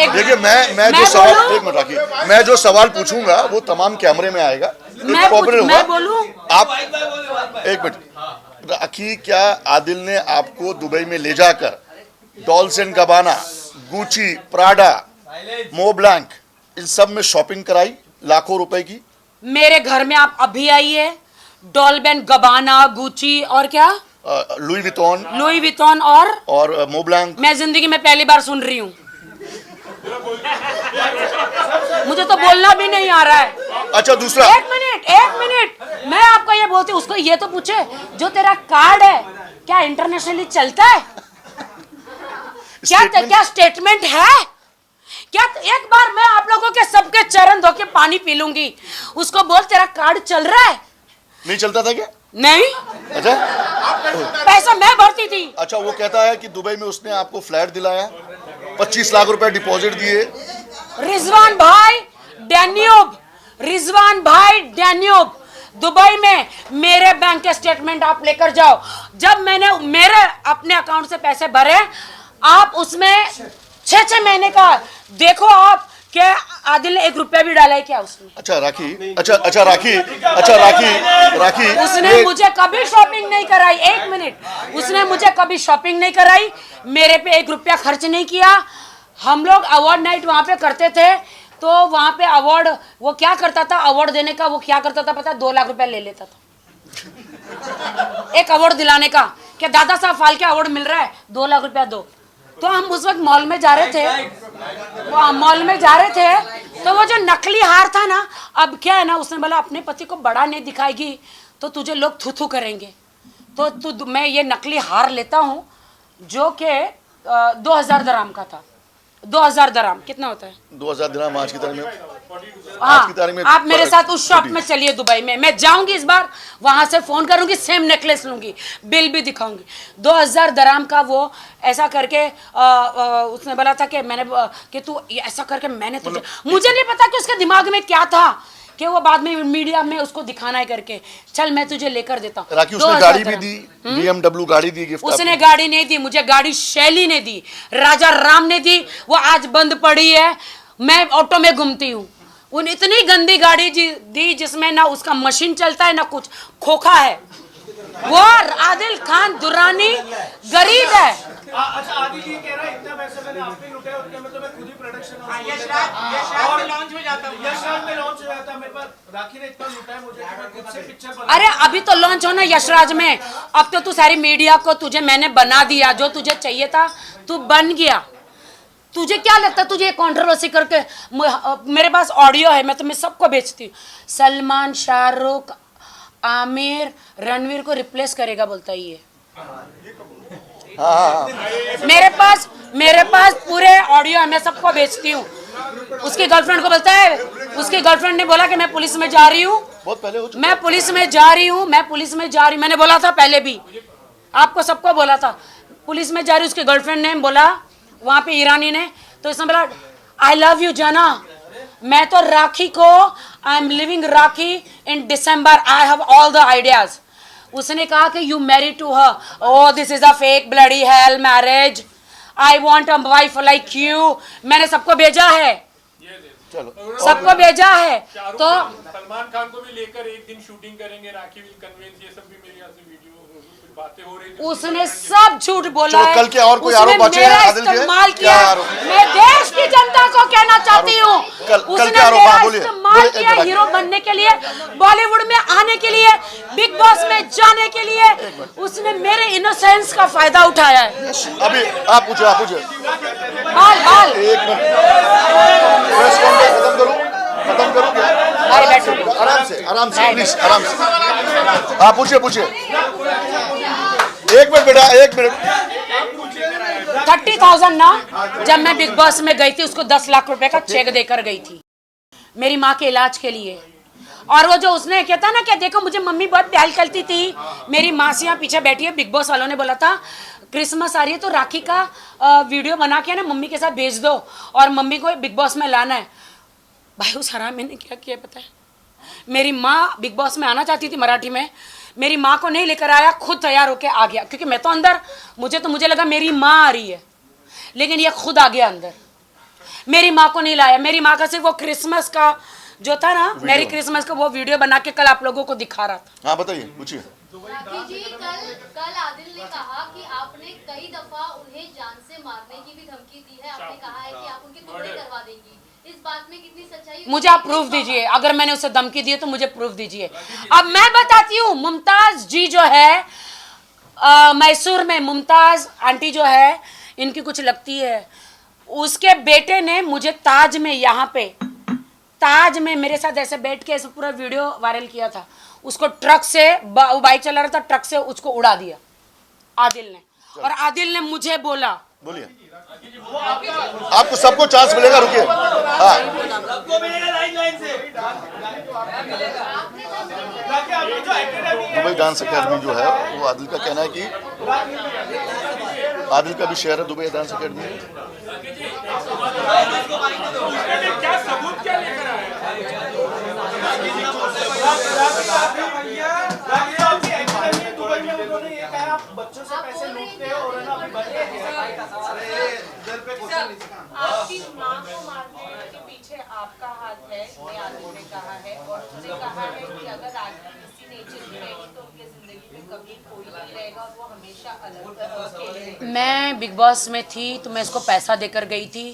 देखिए मैं जो सवाल एक मिनट राखी, मैं जो सवाल पूछूंगा वो तमाम कैमरे में आएगा।
मैं बोलूं
आप एक मिनट राखी, क्या आदिल ने आपको दुबई में ले जाकर डॉल्स एंड गबाना, गुची, प्राडा, मोब्लैंक इन सब में शॉपिंग कराई लाखों रुपए की?
मेरे घर में आप अभी आइए, डॉल्बेन गबाना, गुची और क्या
लुई विटॉन और मोब्लैंक।
मैं जिंदगी में पहली बार सुन रही हूँ, मुझे तो बोलना भी नहीं आ रहा है।
अच्छा दूसरा,
एक मिनट मैं आपको ये बोलती हूँ, उसको ये तो पूछे जो तेरा कार्ड है क्या इंटरनेशनली चलता है? क्या स्टेटमेंट है? क्या एक बार मैं आप लोगों के सबके चरण धो के पानी पी लूंगी, उसको बोल तेरा कार्ड चल रहा है?
नहीं चलता था क्या?
नहीं।
अच्छा
पैसा मैं भरती थी।
अच्छा वो कहता है कि दुबई में उसने आपको फ्लैट दिलाया, 25 लाख रुपए डिपॉजिट दिए।
रिजवान भाई डैन्यूब दुबई में मेरे बैंक के स्टेटमेंट आप लेकर जाओ। जब मैंने मेरे अपने अकाउंट से पैसे भरे, आप उसमें 6 महीने का देखो आप क्या आदिल ने 1 रुपया भी डाला है क्या उसने?
अच्छा राखी
उसने मुझे कभी शॉपिंग नहीं कराई। 1 मिनट, उसने मुझे कभी शॉपिंग नहीं कराई, मेरे पे 1 रुपया खर्च नहीं किया। हम लोग अवार्ड नाइट वहां पे करते थे, तो वहां पे अवार्ड वो क्या करता था, अवार्ड देने का वो क्या करता था पता है? 2 लाख रुपया ले लेता था एक अवार्ड दिलाने का। क्या दादा साहब फाल्के अवार्ड मिल रहा है, 2 लाख रुपया दो। तो हम उस वक्त मॉल में जा रहे थे, तो वो जो नकली हार था ना, अब क्या है ना, उसने बोला अपने पति को बड़ा नहीं दिखाएगी तो तुझे लोग थू थू करेंगे, तो मैं ये नकली हार लेता हूँ जो कि 2000 दराम का था। 2000 दराम कितना होता है?
2000 दिरहम आज की तारीख में।
हाँ, आप मेरे साथ उस शॉप में चलिए दुबई में, मैं जाऊंगी इस बार, वहां से फोन करूंगी, सेम नेकलेस लूंगी, बिल भी दिखाऊंगी। 2000 दराम का वो ऐसा करके उसने बोला था कि मैंने कि तू ऐसा करके मैंने तुझे, मुझे नहीं पता कि उसके दिमाग में क्या था कि वो बाद में मीडिया में उसको दिखाना है करके, चल मैं तुझे लेकर देता हूँ।
राखी उसने गाड़ी भी दी, BMW गाड़ी दी गिफ्ट।
उसने गाड़ी नहीं दी मुझे, गाड़ी शैली ने दी, राजा राम ने दी, वो आज बंद पड़ी है, मैं ऑटो में घूमती हूँ। उन इतनी गंदी गाड़ी दी जिसमें ना उसका मशीन चलता है ना कुछ, खोखा है। वो आदिल खान दुरानी गरीब है।
अच्छा आदिल ये कह रहा है इतना पैसा मैंने आप पे लुटाया, उतने में तो मैं खुद ही प्रोडक्शन यशराज में लॉन्च हो जाता मेरे पास। राखी ने इतना लुटाया मुझे कि मैं खुद से पिक्चर बना।
अरे अभी तो लॉन्च होना यशराज में, अब तो तू सारी मीडिया को तुझे मैंने बना दिया, जो तुझे चाहिए था तू बन गया। तुझे क्या लगता है तुझे कंट्रोवर्सी करके? मेरे पास ऑडियो है, मैं तुम्हें सबको भेजती हूँ। सलमान, शाहरुख, आमिर, रणवीर को रिप्लेस करेगा बोलता है ये। मेरे पास पूरे ऑडियो है, मैं सबको भेजती हूँ। उसकी गर्लफ्रेंड को बोलता है, उसकी गर्लफ्रेंड ने बोला कि मैं पुलिस में जा रही हूँ, मैं पुलिस में जा रही हूँ, मैंने बोला था पहले भी, आपको सबको बोला था पुलिस में जा रही। उसकी गर्लफ्रेंड ने बोला वहां पे ईरानी ने, तो इसने बोला आई लव यू जाना, मैं तो राखी को, I am living Rakhi in December, I have all the ideas. उसने कहा कि you marry to her, oh this is a fake bloody hell marriage, I want a wife like you. मैंने सबको भेजा है, सबको भेजा है। तो
सलमान खान को भी लेकर एक दिन शूटिंग करेंगे, राखी विल कन्विंस, ये सब भी मेरे यहाँ से वीडियो बातें हो रही थी।
उसने सब झूठ बोला है।
कल के और कोई आरोप बचे हैं आदिल के?
इस्तेमाल किया, मैं देश की जनता को कहना चाहती हूँ, उसने मेरा इस्तेमाल किया हीरो बनने के लिए, बॉलीवुड में आने के लिए, बिग बॉस में जाने के लिए। उसने मेरे इनोसेंस का फायदा उठाया है।
अभी आप पूछो
बाल
एक मिनट, प्रेस कॉन्फ्रेंस खत्म करो क्या? आराम से प्लीज, आराम से। आप पूछिए एक मिनट बेटा, एक मिनट।
30,000 ना, जब मैं बिग बॉस में गई थी उसको 10 लाख रुपए का चेक देकर गई थी मेरी माँ के इलाज के लिए। और वो जो उसने कहता ना कि देखो मुझे मम्मी बहुत प्यार करती थी, मेरी माँ से यहाँ पीछे बैठी है, बिग बॉस वालों ने बोला था क्रिसमस आ रही है तो राखी का वीडियो बना के ना मम्मी के साथ भेज दो और मम्मी को बिग बॉस में लाना है। भाई उस हरामी ने क्या किया पता है, मेरी माँ बिग बॉस में आना चाहती थी मराठी में, मेरी माँ को नहीं लेकर आया, खुद तैयार होके आ गया, क्योंकि मैं तो अंदर, मुझे लगा मेरी माँ आ रही है, लेकिन ये खुद आ गया अंदर, मेरी माँ को नहीं लाया। मेरी माँ का सिर्फ वो क्रिसमस का जो था ना, मेरी क्रिसमस का वो वीडियो बना के कल आप लोगों को दिखा रहा था।
हाँ बताइए, पूछिए।
राखी जी, कल आदिल ने कहा कि आपने कई दफा उन्हें जान से मारने की भी धमकी दी है, आपने कहा है कि आप उनके टुकड़े करवा देंगी, इस बात में कितनी सच्चाई है?
मुझे आप प्रूफ दीजिए, अगर मैंने उसे धमकी दी है तो मुझे प्रूफ दीजिए। अब मैं बताती हूँ, मुमताज जी जो है मैसूर में, मुमताज आंटी जो है, इनकी कुछ लगती है, उसके बेटे ने मुझे ताज में, यहाँ पे ताज में मेरे साथ ऐसे बैठ के ऐसे पूरा वीडियो वायरल किया था, उसको ट्रक से, वो बाइक चला रहा था, ट्रक से उसको उड़ा दिया आदिल ने। और आदिल ने मुझे बोला,
बोलिए, आपको सबको चांस मिलेगा, रुकिए। हाँ दुबई डांस अकेडमी जो है वो आदिल का कहना है कि आदिल का भी शेयर है दुबई डांस अकेडमी में।
क्या सबूत क्या लेकर आए?
बच्चों से पैसे लूटते हो और
आपकी माँ को मारने के पीछे आपका हाथ है, ये आदिल ने कहा है, और उसने कहा है कि अगर आगे किसी नेचर की रहेगी तो उनकी जिंदगी में कभी कोई नहीं रहेगा और वो हमेशा अलग अकेले रहेंगे।
मैं बिग बॉस में थी तो मैं इसको पैसा देकर गई थी।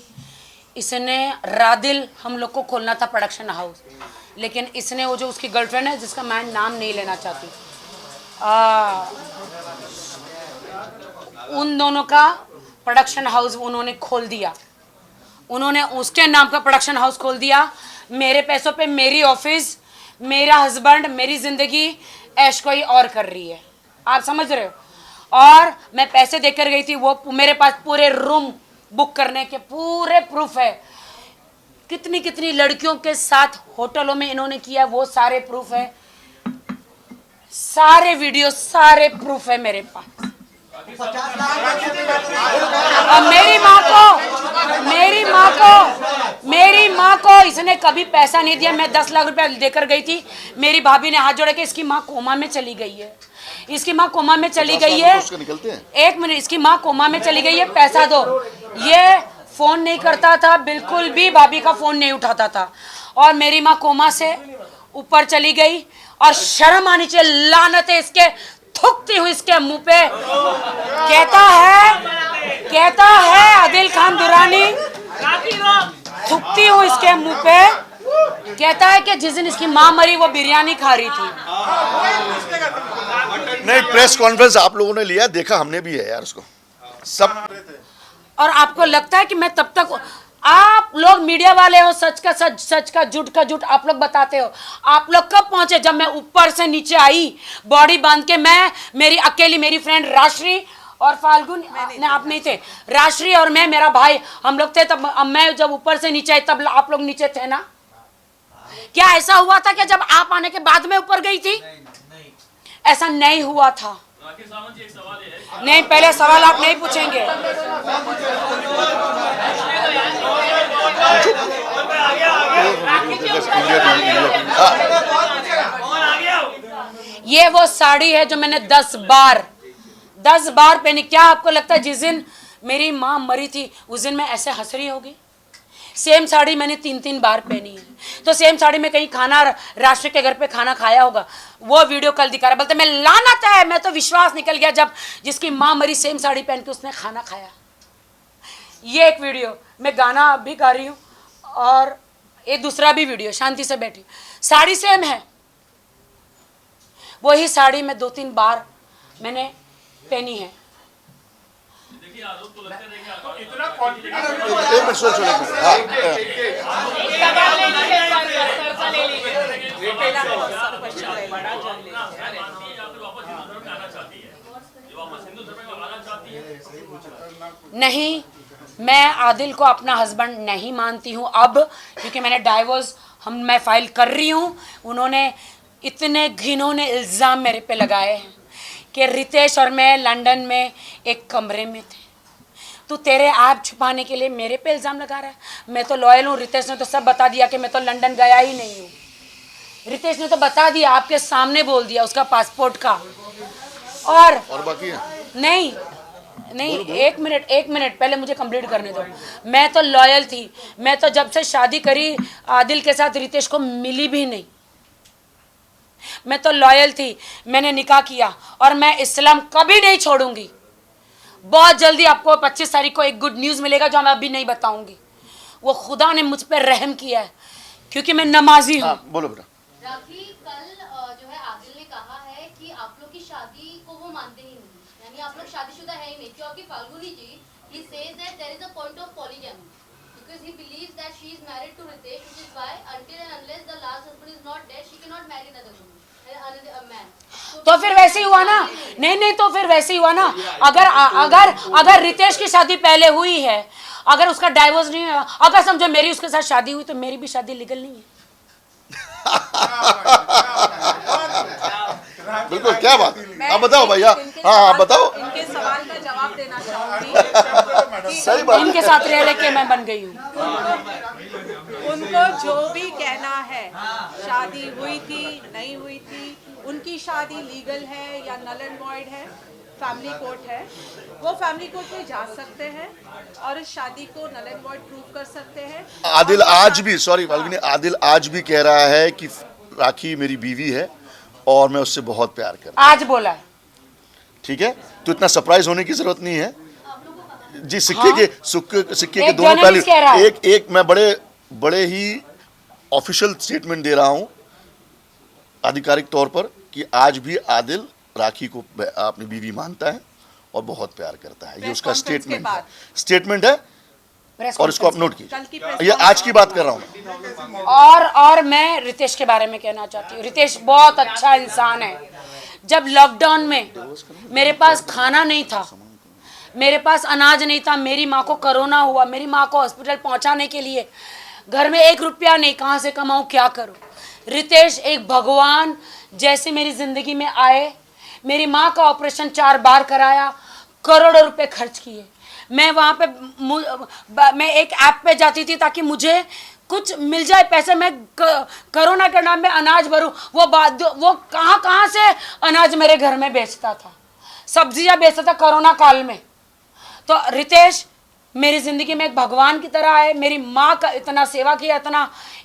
इसने रादिल हम लोग को खोलना था प्रोडक्शन हाउस, लेकिन इसने वो जो उसकी गर्लफ्रेंड है जिसका मैं नाम नहीं लेना चाहती, उन दोनों का प्रोडक्शन हाउस उन्होंने खोल दिया, उन्होंने उसके नाम का प्रोडक्शन हाउस खोल दिया। मेरे पैसों पे मेरी ऑफिस, मेरा हस्बैंड, मेरी ज़िंदगी ऐश कोई और कर रही है, आप समझ रहे हो। और मैं पैसे देकर गई थी, वो मेरे पास पूरे रूम बुक करने के पूरे प्रूफ है, कितनी कितनी लड़कियों के साथ होटलों में इन्होंने किया, वो सारे प्रूफ है, सारे वीडियो, सारे प्रूफ है मेरे पास। और मेरी माँ को इसने कभी पैसा नहीं दिया। मैं 10 लाख रुपया देकर गई थी, मेरी भाभी ने हाथ जोड़ के, इसकी माँ कोमा में चली गई है, इसकी माँ कोमा में चली गई है, एक मिनट, इसकी माँ कोमा में चली गई है, पैसा दो। ये फोन नहीं करता था, बिल्कुल भी भाभी का फोन नहीं उठाता था, और मेरी माँ कोमा से ऊपर चली गई। और शर्म आनी चाहिए, लानत है इसके, थूकती हूँ इसके मुंह पे। कहता है आदिल खान दुरानी, थूकती हूँ इसके मुंह पे, कहता है कि जिस दिन इसकी माँ मरी वो बिरयानी खा रही थी।
नहीं, प्रेस कॉन्फ्रेंस आप लोगों ने लिया, देखा हमने भी है यार उसको सब।
और आपको लगता है कि मैं तब तक, आप लोग मीडिया वाले हो, सच का सच, सच का झूठ का झूठ आप लोग बताते हो। आप लोग कब पहुंचे? जब मैं ऊपर से नीचे आई बॉडी बांध के, मैं, मेरी अकेली, मेरी फ्रेंड राश्री और फाल्गुन, आप नहीं थे, राश्री और मैं, मेरा भाई, हम लोग थे तब। मैं जब ऊपर से नीचे आई तब आप लोग नीचे थे ना। क्या ऐसा हुआ था कि जब आप आने के बाद में ऊपर गई थी? ऐसा नहीं हुआ था। नहीं, पहले सवाल आप नहीं पूछेंगे। ये वो साड़ी है जो मैंने 10 बार पहनी। क्या आपको लगता है जिस दिन मेरी माँ मरी थी उस दिन मैं ऐसे हंस रही होगी? सेम साड़ी मैंने 3 बार पहनी है, तो सेम साड़ी में कहीं खाना, राष्ट्र के घर पे खाना खाया होगा, वो वीडियो कल दिखा रहा। बोलते मैं लानत है, मैं तो विश्वास निकल गया जब जिसकी माँ मरी सेम साड़ी पहन के उसने खाना खाया। ये एक वीडियो, मैं गाना भी गा रही हूँ, और एक दूसरा भी वीडियो, शांति से बैठी, साड़ी सेम है, वही साड़ी में 2-3 बार मैंने पहनी है।
इतना कॉन्फिडेंस,
नहीं, मैं आदिल को अपना हस्बैंड नहीं मानती हूँ अब, क्योंकि मैंने डाइवोर्स मैं फाइल कर रही हूँ। उन्होंने इतने घिनौने इल्ज़ाम मेरे पे लगाए हैं कि रितेश और मैं लंदन में एक कमरे में थे, तो तेरे ऐप छुपाने के लिए मेरे पे इल्ज़ाम लगा रहा है। मैं तो लॉयल हूँ, रितेश ने तो सब बता दिया कि मैं तो लंदन गया ही नहीं हूँ। रितेश ने तो बता दिया, आपके सामने बोल दिया उसका पासपोर्ट का। और
बाकी है? नहीं,
एक मिनट पहले मुझे कंप्लीट करने दो। मैं तो लॉयल थी, मैं तो जब से शादी करी आदिल के साथ रितेश को मिली भी नहीं। मैं तो लॉयल थी, मैंने निकाह किया और मैं इस्लाम कभी नहीं छोड़ूंगी। बहुत जल्दी आपको 25 तारीख को एक गुड न्यूज़ मिलेगा जो मैं अभी नहीं बताऊंगी। वो खुदा ने मुझ पर रहम किया है क्योंकि मैं नमाजी हूँ।
बोलो बेटा।
राखी, कल जो है आदिल ने कहा है कि आप लोग की शादी को वो मानते ही नहीं, यानी आप लोग शादीशुदा है ही नहीं, क्योंकि फाल्गुनी जी he says that there is a point of polygamy because he believes that she is married to Ritesh, which is why until and unless the last husband is not dead, she cannot marry another woman, another man.
तो फिर वैसे ही हुआ ना? नहीं, तो फिर वैसे ही हुआ ना। अगर रितेश की शादी पहले हुई है, अगर उसका डाइवोर्स नहीं हुआ, अगर समझो मेरी उसके साथ शादी हुई, तो मेरी भी शादी लीगल नहीं है।
बिल्कुल, क्या बात, आप बताओ भैया। हाँ बताओ।
इनके सवाल का जवाब देना चाहूंगी।
सही बात।
इनके साथ रह रह के मैं बन गई हूँ।
उनको जो भी कहना है, शादी हुई थी नहीं हुई थी, उनकी शादी लीगल है या नल एंड वॉइड है, फैमिली कोर्ट है, वो फैमिली कोर्ट में जा सकते हैं और इस शादी को नल एंड वॉइड प्रूव कर सकते हैं।
आदिल आज भी, सॉरी फाल्गुनी, आदिल आज भी कह रहा है कि राखी मेरी बीवी है और मैं उससे बहुत प्यार करता हूं।
आज बोला है।
ठीक है, तो इतना सरप्राइज होने की जरूरत नहीं है जी। सिक्के
हाँ?
के
एक
दोनों
जर्नलिस्ट कह रहा है।
एक मैं बड़े ही ऑफिशियल स्टेटमेंट दे रहा हूं आधिकारिक तौर पर कि आज भी आदिल राखी को अपनी बीवी मानता है और बहुत प्यार करता है। ये उसका स्टेटमेंट है और इसको आप नोट कीजिए। ये आज की बात कर रहा हूँ।
और मैं रितेश के बारे में कहना चाहती हूँ। रितेश बहुत अच्छा इंसान है। जब लॉकडाउन में मेरे पास खाना नहीं था, मेरे पास अनाज नहीं था, मेरी माँ को कोरोना हुआ, मेरी माँ को हॉस्पिटल पहुँचाने के लिए घर में 1 रुपया नहीं, कहाँ से कमाऊँ, क्या करूँ। रितेश एक भगवान जैसे मेरी ज़िंदगी में आए। मेरी माँ का ऑपरेशन 4 बार कराया, करोड़ों रुपए खर्च किए। मैं वहाँ पे मैं एक ऐप पे जाती थी ताकि मुझे कुछ मिल जाए पैसे, मैं कोरोना के नाम में अनाज भरूँ। वो कहाँ से अनाज मेरे घर में बेचता था, सब्जियाँ बेचता था कोरोना काल में। तो रितेश मेरी ज़िंदगी में एक भगवान की तरह आए। मेरी माँ का इतना सेवा किया,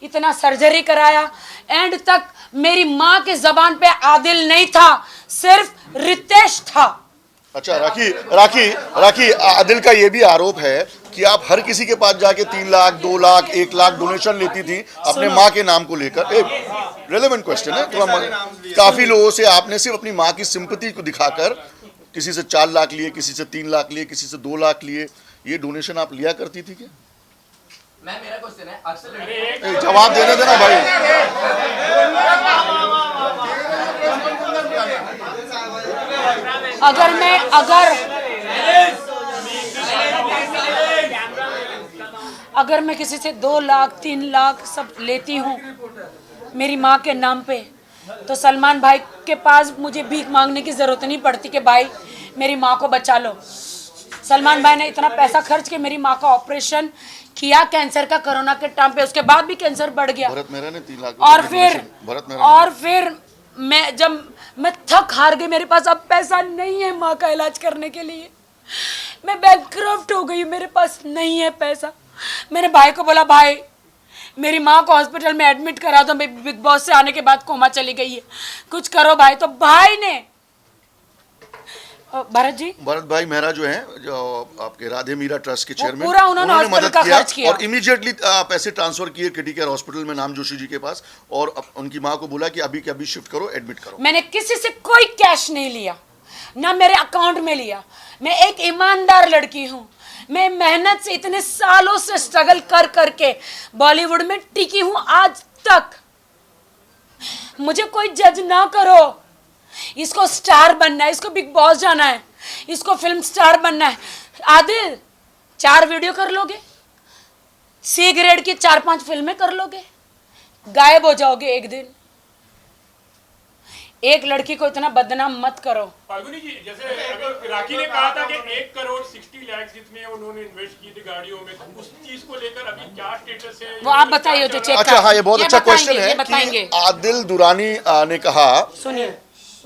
इतना सर्जरी कराया। एंड तक मेरी माँ के ज़बान पे आदिल नहीं था, सिर्फ रितेश था।
अच्छा राखी, आदिल का ये भी आरोप है कि आप हर किसी के पास जाके 3 लाख, 2 लाख, 1 लाख डोनेशन लेती थी अपने माँ के नाम को लेकर। एक रेलेवेंट क्वेश्चन है, काफी लोगों से आपने सिर्फ अपनी माँ की सिंपैथी को दिखाकर किसी से 4 लाख लिए, किसी से 3 लाख लिए, किसी से 2 लाख लिए। ये डोनेशन आप लिया करती थी क्या?
मेरा क्वेश्चन है, अक्सर
जवाब देने देना भाई।
अगर मैं किसी से 2 लाख 3 लाख सब लेती हूँ मेरी माँ के नाम पे, तो सलमान भाई के पास मुझे भीख मांगने की ज़रूरत नहीं पड़ती कि भाई मेरी माँ को बचा लो। सलमान भाई ने इतना पैसा खर्च के मेरी माँ का ऑपरेशन किया कैंसर का, कोरोना के टाइम पे। उसके बाद भी कैंसर बढ़ गया।
भरत मेहरा ने 3 लाख
और फिर मैं थक हार गई। मेरे पास अब पैसा नहीं है माँ का इलाज करने के लिए। मैं बैंकक्रप्ट हो गई, मेरे पास नहीं है पैसा। मैंने भाई को बोला, भाई मेरी माँ को हॉस्पिटल में एडमिट करा दो, मैं बिग बॉस से आने के बाद कोमा चली गई है, कुछ करो भाई। तो भाई ने भरत
भाई मेहरा जो है, जो आपके राधे मीरा ट्रस्ट के चेयरमैन,
पूरा उन्होंने मदद किया
और इमीडिएटली पैसे ट्रांसफर किए किटी केयर हॉस्पिटल में नाम जोशी जी के पास, और उनकी माँ को बोला कि अभी के अभी शिफ्ट करो, एडमिट करो।
मैंने किसी से कोई कैश नहीं लिया, ना मेरे अकाउंट में लिया। मैं एक ईमानदार लड़की हूँ। मैं मेहनत से इतने सालों से स्ट्रगल कर करके बॉलीवुड में टिकी हूँ आज तक। मुझे कोई जज ना करो। इसको स्टार बनना है, इसको बिग बॉस जाना है, इसको फिल्म स्टार बनना है, आदिल 4 वीडियो कर लोगे, C ग्रेड की 4-5 फिल्में कर लोगे, गायब हो जाओगे एक दिन। एक लड़की को इतना बदनाम मत करो।
फाल्गुनी जी, जैसे अभी राखी ने कहा था कि 1 करोड़ 60 लाख जितने उन्होंने इन्वेस्ट किए थे गाड़ियों में, तो उस चीज को लेकर अभी क्या स्टेटस है
वो आप बताइए जो चेक।
अच्छा हाँ, ये बहुत अच्छा क्वेश्चन है
बताएंगे।
कि आदिल दुरानी ने कहा,
सुनिए,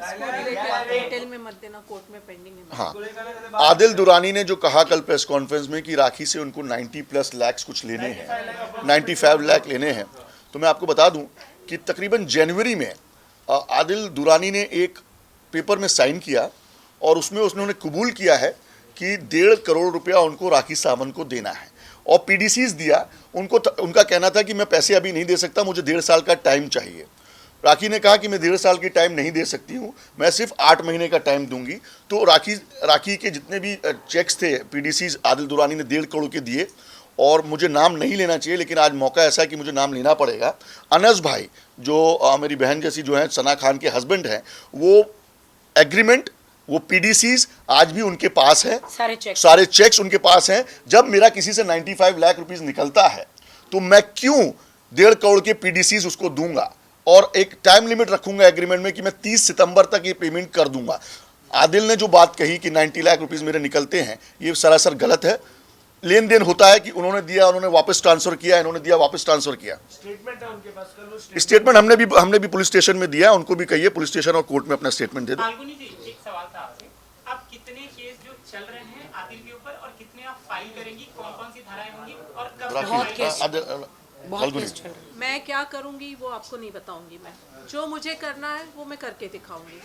डिटेल में मत देना, कोर्ट में पेंडिंग है।
हाँ, आदिल दुरानी ने जो कहा कल प्रेस कॉन्फ्रेंस में कि राखी से उनको 90+ लाख कुछ लेने हैं, 95 लाख लेने हैं, तो मैं आपको बता दूं कि तकरीबन जनवरी में आदिल दुरानी ने एक पेपर में साइन किया और उसमें उन्होंने कबूल किया है कि 1.5 करोड़ रुपया उनको राखी सावंत को देना है और पीडीसीज दिया उनको। उनका कहना था कि मैं पैसे अभी नहीं दे सकता, मुझे 1.5 साल का टाइम चाहिए। राखी ने कहा कि मैं 1.5 साल की टाइम नहीं दे सकती हूँ, मैं सिर्फ 8 महीने का टाइम दूंगी। तो राखी के जितने भी चेक्स थे पीडीसीज आदिल दुरानी ने 1.5 करोड़ के दिए और मुझे नाम नहीं लेना चाहिए, लेकिन आज मौका ऐसा है कि मुझे नाम लेना पड़ेगा। अनस भाई जो मेरी बहन जैसी जो है, सना खान के हस्बैंड हैं, वो एग्रीमेंट, वो पीडीसीज आज भी उनके पास है, सारे चेक्स उनके पास हैं। जब मेरा किसी से 95 लाख रुपीस निकलता है तो मैं क्यों 1.5 करोड़ के पीडीसीज उसको दूंगा और एक टाइम लिमिट रखूंगा एग्रीमेंट में कि मैं 30 सितंबर तक ये पेमेंट कर दूंगा। आदिल ने जो बात कही कि 90 लाख रुपीस मेरे निकलते हैं, ये सरासर गलत है। लेन देन होता है कि उन्होंने दिया, उन्होंने वापस ट्रांसफर किया, इन्होंने दिया, वापस ट्रांसफर किया।
स्टेटमेंट है उनके पास,
स्टेटमेंट हमने भी पुलिस स्टेशन में दिया, उनको भी कहिए पुलिस स्टेशन और कोर्ट में अपना स्टेटमेंट दे दो।
फाल्गुनी जी, एक सवाल था आपसे, आप कितने केस जो चल रहे हैं आदिल के ऊपर और कितने आप फाइल करेंगी, कौन कौन सी धाराएं होंगी और कब?
बहुत केस चल रहे हैं।
मैं क्या करूंगी वो आपको नहीं बताऊंगी। मैं जो मुझे करना है वो मैं करके दिखाऊंगी।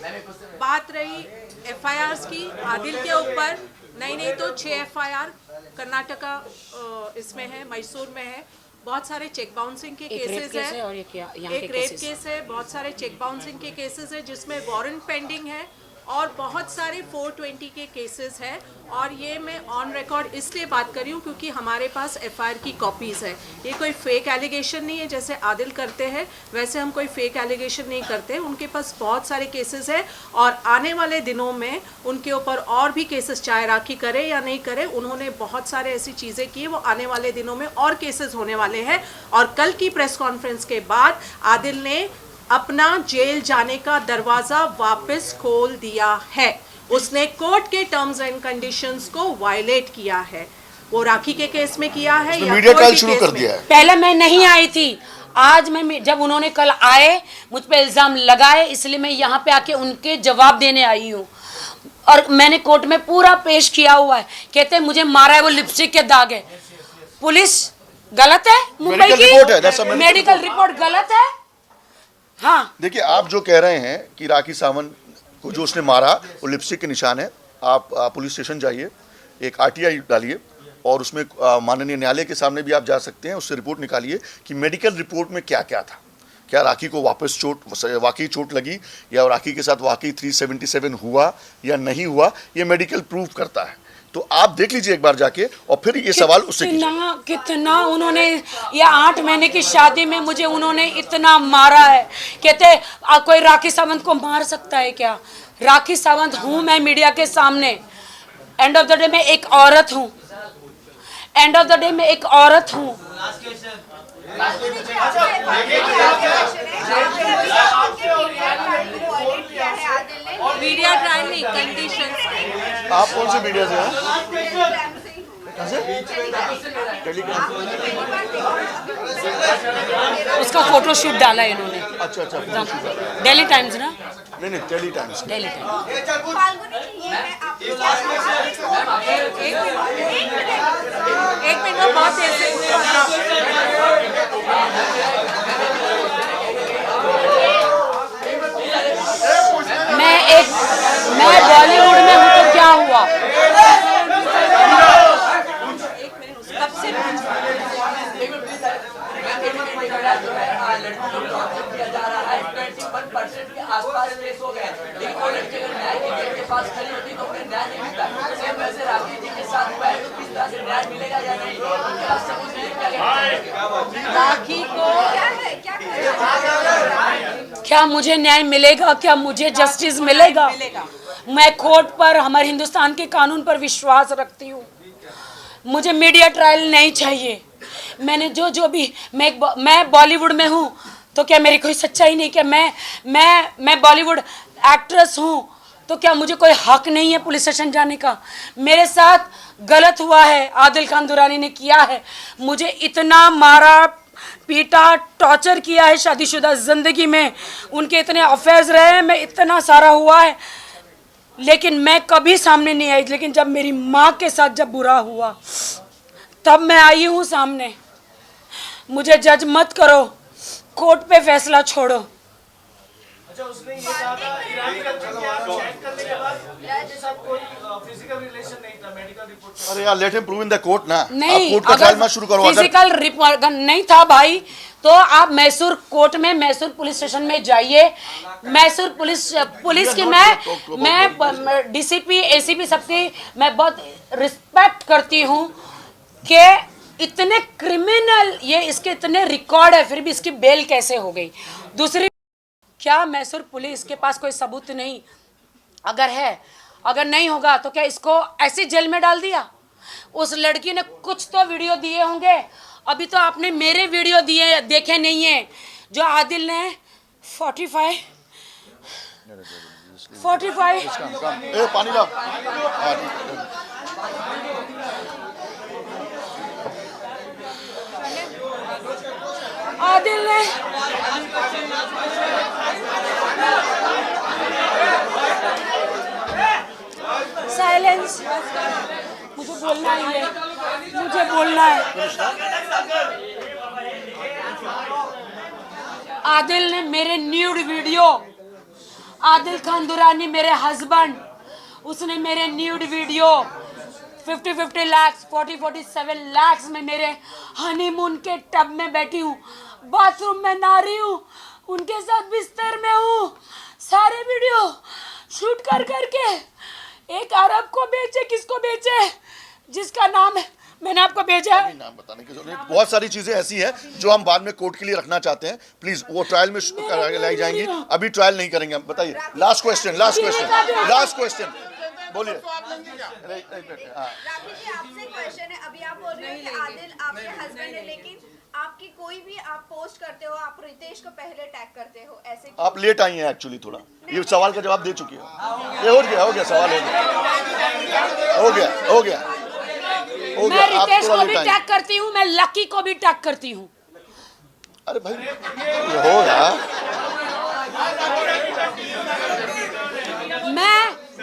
बात रही एफआईआर्स की आदिल के ऊपर, नहीं तो 6 एफआईआर कर्नाटका इसमें है, मैसूर में है, बहुत सारे चेक बाउंसिंग के केसेस है
और एक
रेप केस है, बहुत सारे चेक बाउंसिंग के केसेस है जिसमें वारंट पेंडिंग है और बहुत सारे 420 के केसेस है। और ये मैं ऑन रिकॉर्ड इसलिए बात कर रही हूँ क्योंकि हमारे पास एफआईआर की कॉपीज़ है। ये कोई फेक एलिगेशन नहीं है जैसे आदिल करते हैं, वैसे हम कोई फेक एलिगेशन नहीं करते। उनके पास बहुत सारे केसेस है और आने वाले दिनों में उनके ऊपर और भी केसेस, चाहे राखी करे या नहीं करे, उन्होंने बहुत सारे ऐसी चीज़ें की, वो आने वाले दिनों में और केसेस होने वाले हैं। और कल की प्रेस कॉन्फ्रेंस के बाद आदिल ने अपना जेल जाने का दरवाजा वापस खोल दिया है। उसने कोर्ट के टर्म्स एंड कंडीशंस को वायलेट किया है। वो राखी के केस में किया है या
मीडिया ट्रायल शुरू कर दिया है।
पहले मैं नहीं आई थी, आज मैं, जब उन्होंने कल आए मुझ पे इल्जाम लगाए, इसलिए मैं यहाँ पे आके उनके जवाब देने आई हूँ। और मैंने कोर्ट में पूरा पेश किया हुआ है। कहते हैं मुझे मारा है, वो लिपस्टिक के दाग है। पुलिस गलत है, मुंबई की मेडिकल रिपोर्ट गलत है। हाँ,
देखिए आप जो कह रहे हैं कि राखी सावंत को जो उसने मारा वो लिपस्टिक के निशान है, आप पुलिस स्टेशन जाइए, एक आरटीआई डालिए और उसमें माननीय न्यायालय के सामने भी आप जा सकते हैं, उससे रिपोर्ट निकालिए कि मेडिकल रिपोर्ट में क्या क्या था, क्या राखी को वापस वाकई चोट लगी या राखी के साथ वाकई 377 हुआ या नहीं हुआ, ये मेडिकल प्रूव करता है। तो आप देख लीजिए एक बार जाके और फिर ये सवाल उससे कीजिए।
कितना उन्होंने, या 8 महीने की शादी में मुझे उन्होंने इतना मारा है। कहते कोई राखी सावंत को मार सकता है क्या? राखी सावंत हूँ मैं मीडिया के सामने। एंड ऑफ द डे मैं एक औरत हूँ, एंड ऑफ द डे मैं एक औरत हूँ।
मीडिया ट्रायल नहीं, कंडीशंस।
आप कौन से मीडिया से हैं?
उसका फोटो शूट डाला है इन्होंने।
अच्छा,
डेली टाइम्स ना?
नहीं, डेली टाइम्स।
Daily times.
एक मिनट में बहुत ऐसे
मैं बॉलीवुड में हूँ तो क्या हुआ? क्या मुझे न्याय मिलेगा? क्या मुझे जस्टिस मिलेगा? मैं कोर्ट पर, हमारे हिंदुस्तान के कानून पर विश्वास रखती हूँ। मुझे मीडिया ट्रायल नहीं चाहिए। मैंने जो भी मैं बॉलीवुड में हूँ, तो क्या मेरी कोई सच्चाई नहीं? क्या मैं बॉलीवुड एक्ट्रेस हूँ, तो क्या मुझे कोई हक नहीं है पुलिस स्टेशन जाने का? मेरे साथ गलत हुआ है, आदिल खान दुरानी ने किया है, मुझे इतना मारा पीटा टॉर्चर किया है शादीशुदा ज़िंदगी में, उनके इतने अफेयर्स रहे हैं, मैं इतना सारा हुआ है, लेकिन मैं कभी सामने नहीं आई। लेकिन जब मेरी माँ के साथ जब बुरा हुआ तब मैं आई हूँ सामने। मुझे जज मत करो, कोर्ट पे फैसला छोड़ो।
अच्छा, उसने ये कहा था ईरान कल्चर के आप चेक करने के बाद उसके साथ कोई फिजिकल रिलेशन नहीं था, मेडिकल रिपोर्ट।
अरे यार, let him prove in the court ना।
नहीं,
आप कोर्ट का ट्रायल मत शुरू करो।
फिजिकल रिपोर्ट नहीं था भाई, तो आप मैसूर कोर्ट में, मैसूर पुलिस स्टेशन में जाइए। मैसूर पुलिस की मैं डीसीपी एसीपी सबकी मैं बहुत रिस्पेक्ट करती हूँ कि इतने क्रिमिनल, ये इसके इतने रिकॉर्ड है, फिर भी इसकी बेल कैसे हो गई? दूसरी, क्या मैसूर पुलिस के पास कोई सबूत नहीं? अगर है, अगर नहीं होगा तो क्या इसको ऐसे जेल में डाल दिया? उस लड़की ने कुछ तो वीडियो दिए होंगे। अभी तो आपने मेरे वीडियो दिए देखे नहीं है, जो आदिल ने 45
पानी लाओ।
आदिल ने साइलेंस, मुझे बोलना ही है, मुझे बोलना है। आदिल ने मेरे न्यूड वीडियो, आदिल खान दुरानी मेरे हस्बैंड, उसने मेरे न्यूड वीडियो 50 लाख 47 लाख में मेरे हनीमून के टब में बैठी हूँ, बाथरूम में नहा रही हूँ, उनके साथ बिस्तर में हूँ, सारे वीडियो शूट कर करके एक अरब को बेचे। किसको बेचे? जिसका नाम है, मैंने आपको भेजा है।
नाम बताने की जरूरत नहीं। बहुत सारी चीजें ऐसी हैं जो हम बाद में कोर्ट के लिए रखना चाहते हैं। प्लीज वो ट्रायल में लाई जाएंगी, अभी ट्रायल नहीं करेंगे। बताइए, लास्ट क्वेश्चन बोलिए।
राखी जी, आपसे क्वेश्चन है। अभी आप बोल रहे हो कि आदिल आपके हस्बैंड है, लेकिन आपकी कोई भी आप पोस्ट करते हो, आप रितेश को पहले टैग करते हो, ऐसे
आप लेट आई हैं एक्चुअली थोड़ा। ये सवाल का जवाब दे चुकी है। ये हो गया सवाल हो गया।
मैं रितेश को भी टैग करती हूँ, मैं लकी को भी टैग करती हूँ।
अरे भाई, ये हो यार।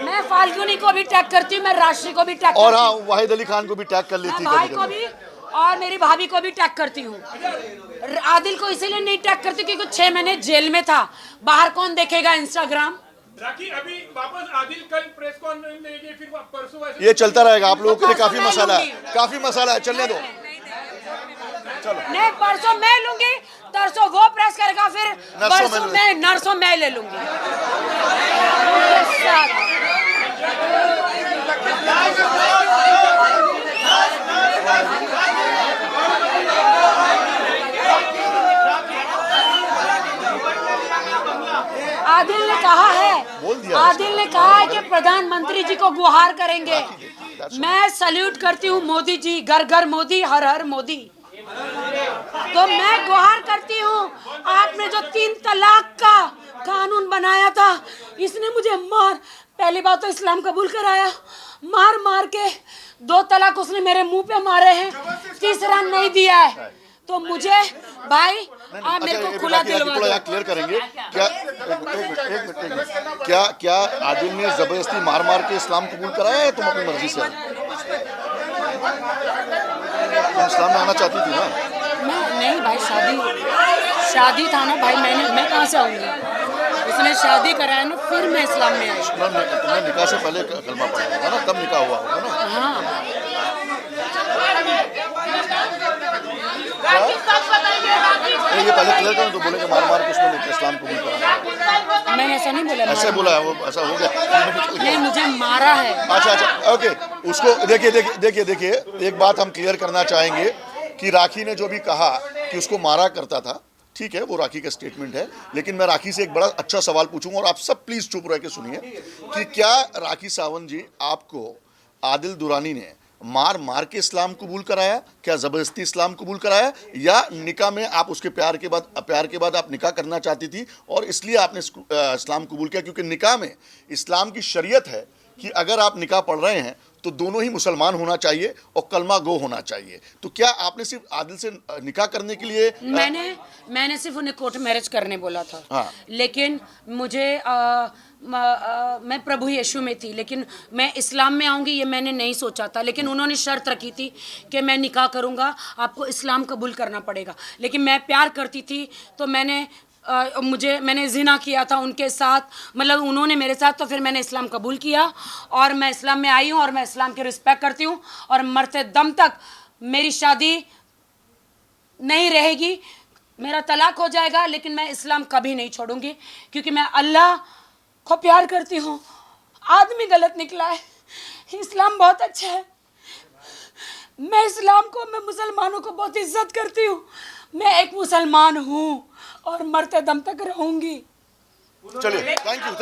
मैं फाल्गुनी को भी टैग करती हूँ, मैं राशि को भी टैग,
और हाँ, वाहिद अली खान को भी टैग कर लेती,
भाई को भी, और मेरी भाभी को भी टैग करती हूँ। आदिल को इसीलिए नहीं टैग करती क्योंकि 6 महीने जेल में था, बाहर कौन देखेगा इंस्टाग्राम।
राखी, अभी वापस आदिल कल प्रेस कॉन्फ्रेंस देंगे, फिर परसों
ये चलता रहेगा। आप लोगों के लिए काफी मसाला है, चलने दो। चलो,
नहीं, परसों मैं लूंगी, तरसों वो प्रेस करेगा, फिर नरसों मैं ले लूंगी। आदिल ने कहा है कि प्रधानमंत्री जी को गुहार करेंगे। मैं सल्यूट करती हूँ मोदी जी, घर घर मोदी, हर हर मोदी। तो मैं गुहार करती हूँ, आपने जो 3 तलाक का कानून बनाया था, इसने मुझे पहली बात तो इस्लाम कबूल कराया, मार के 2 तलाक उसने मेरे मुंह पे मारे हैं, तीसरा नहीं दिया है। तो मुझे भाई आप मेरे को खुला दिलवा दो।
क्लियर करेंगे क्या आदिल ने जबरदस्ती मार के इस्लाम कबूल कराया है? तुम अपनी मर्जी से तुम इस्लाम में आना चाहती थी ना?
नहीं भाई, शादी था ना भाई, मैं कहाँ से आऊँगी? उसने शादी कराया ना, फिर मैं इस्लाम में आई।
तुमने निकाह से पहले कलमा पढ़ा होगा ना, तब निकाह हुआ होगा ना?
हाँ।
ये पहले क्लियर करो तो बोलेंगे मार के उसने इस्लाम कबूल करा।
मैंने ऐसा नहीं बोला।
ऐसे बोला है वो, ऐसा हो गया।
नहीं, मुझे मारा है।
अच्छा, ओके। उसको देखिए, एक बात हम क्लियर करना चाहेंगे कि राखी ने जो भी कहा कि उसको मारा करता था, ठीक है, वो राखी का स्टेटमेंट है, लेकिन मैं राखी से एक बड़ा अच्छा सवाल पूछूंगा और आप सब प्लीज चुप रह के सुनिए कि क्या राखी सावंत जी, आपको आदिल दुरानी ने मार मार के इस्लाम कबूल कराया, क्या ज़बरदस्ती इस्लाम कबूल कराया, या निकाह में आप उसके प्यार के बाद आप निकाह करना चाहती थी और इसलिए आपने इस्लाम कबूल किया? क्योंकि निकाह में इस्लाम की शरीयत है कि अगर आप निकाह पढ़ रहे हैं तो दोनों ही मुसलमान होना चाहिए और कलमा गो होना चाहिए। तो क्या आपने सिर्फ आदिल से निकाह करने के लिए
मैंने सिर्फ उन्हें कोर्ट मैरिज करने बोला था।
हाँ।
लेकिन मुझे मैं प्रभु यीशु में थी, लेकिन मैं इस्लाम में आऊँगी ये मैंने नहीं सोचा था। लेकिन उन्होंने शर्त रखी थी कि मैं निकाह करूँगा, आपको इस्लाम कबूल करना पड़ेगा। लेकिन मैं प्यार करती थी तो मैंने जिना किया था उनके साथ, मतलब उन्होंने मेरे साथ, तो फिर मैंने इस्लाम कबूल किया और मैं इस्लाम में आई हूँ और मैं इस्लाम की रिस्पेक्ट करती हूँ और मरते दम तक मेरी शादी नहीं रहेगी। मेरा तलाक हो जाएगा लेकिन मैं इस्लाम कभी नहीं छोड़ूंगी, क्योंकि मैं अल्लाह को प्यार करती हूँ। आदमी गलत निकला है, इस्लाम बहुत अच्छा है। मैं इस्लाम को, मैं मुसलमानों को बहुत इज्जत करती हूँ। मैं एक मुसलमान हूँ और मरते दम तक रहूंगी।
चलिए, थैंक यू।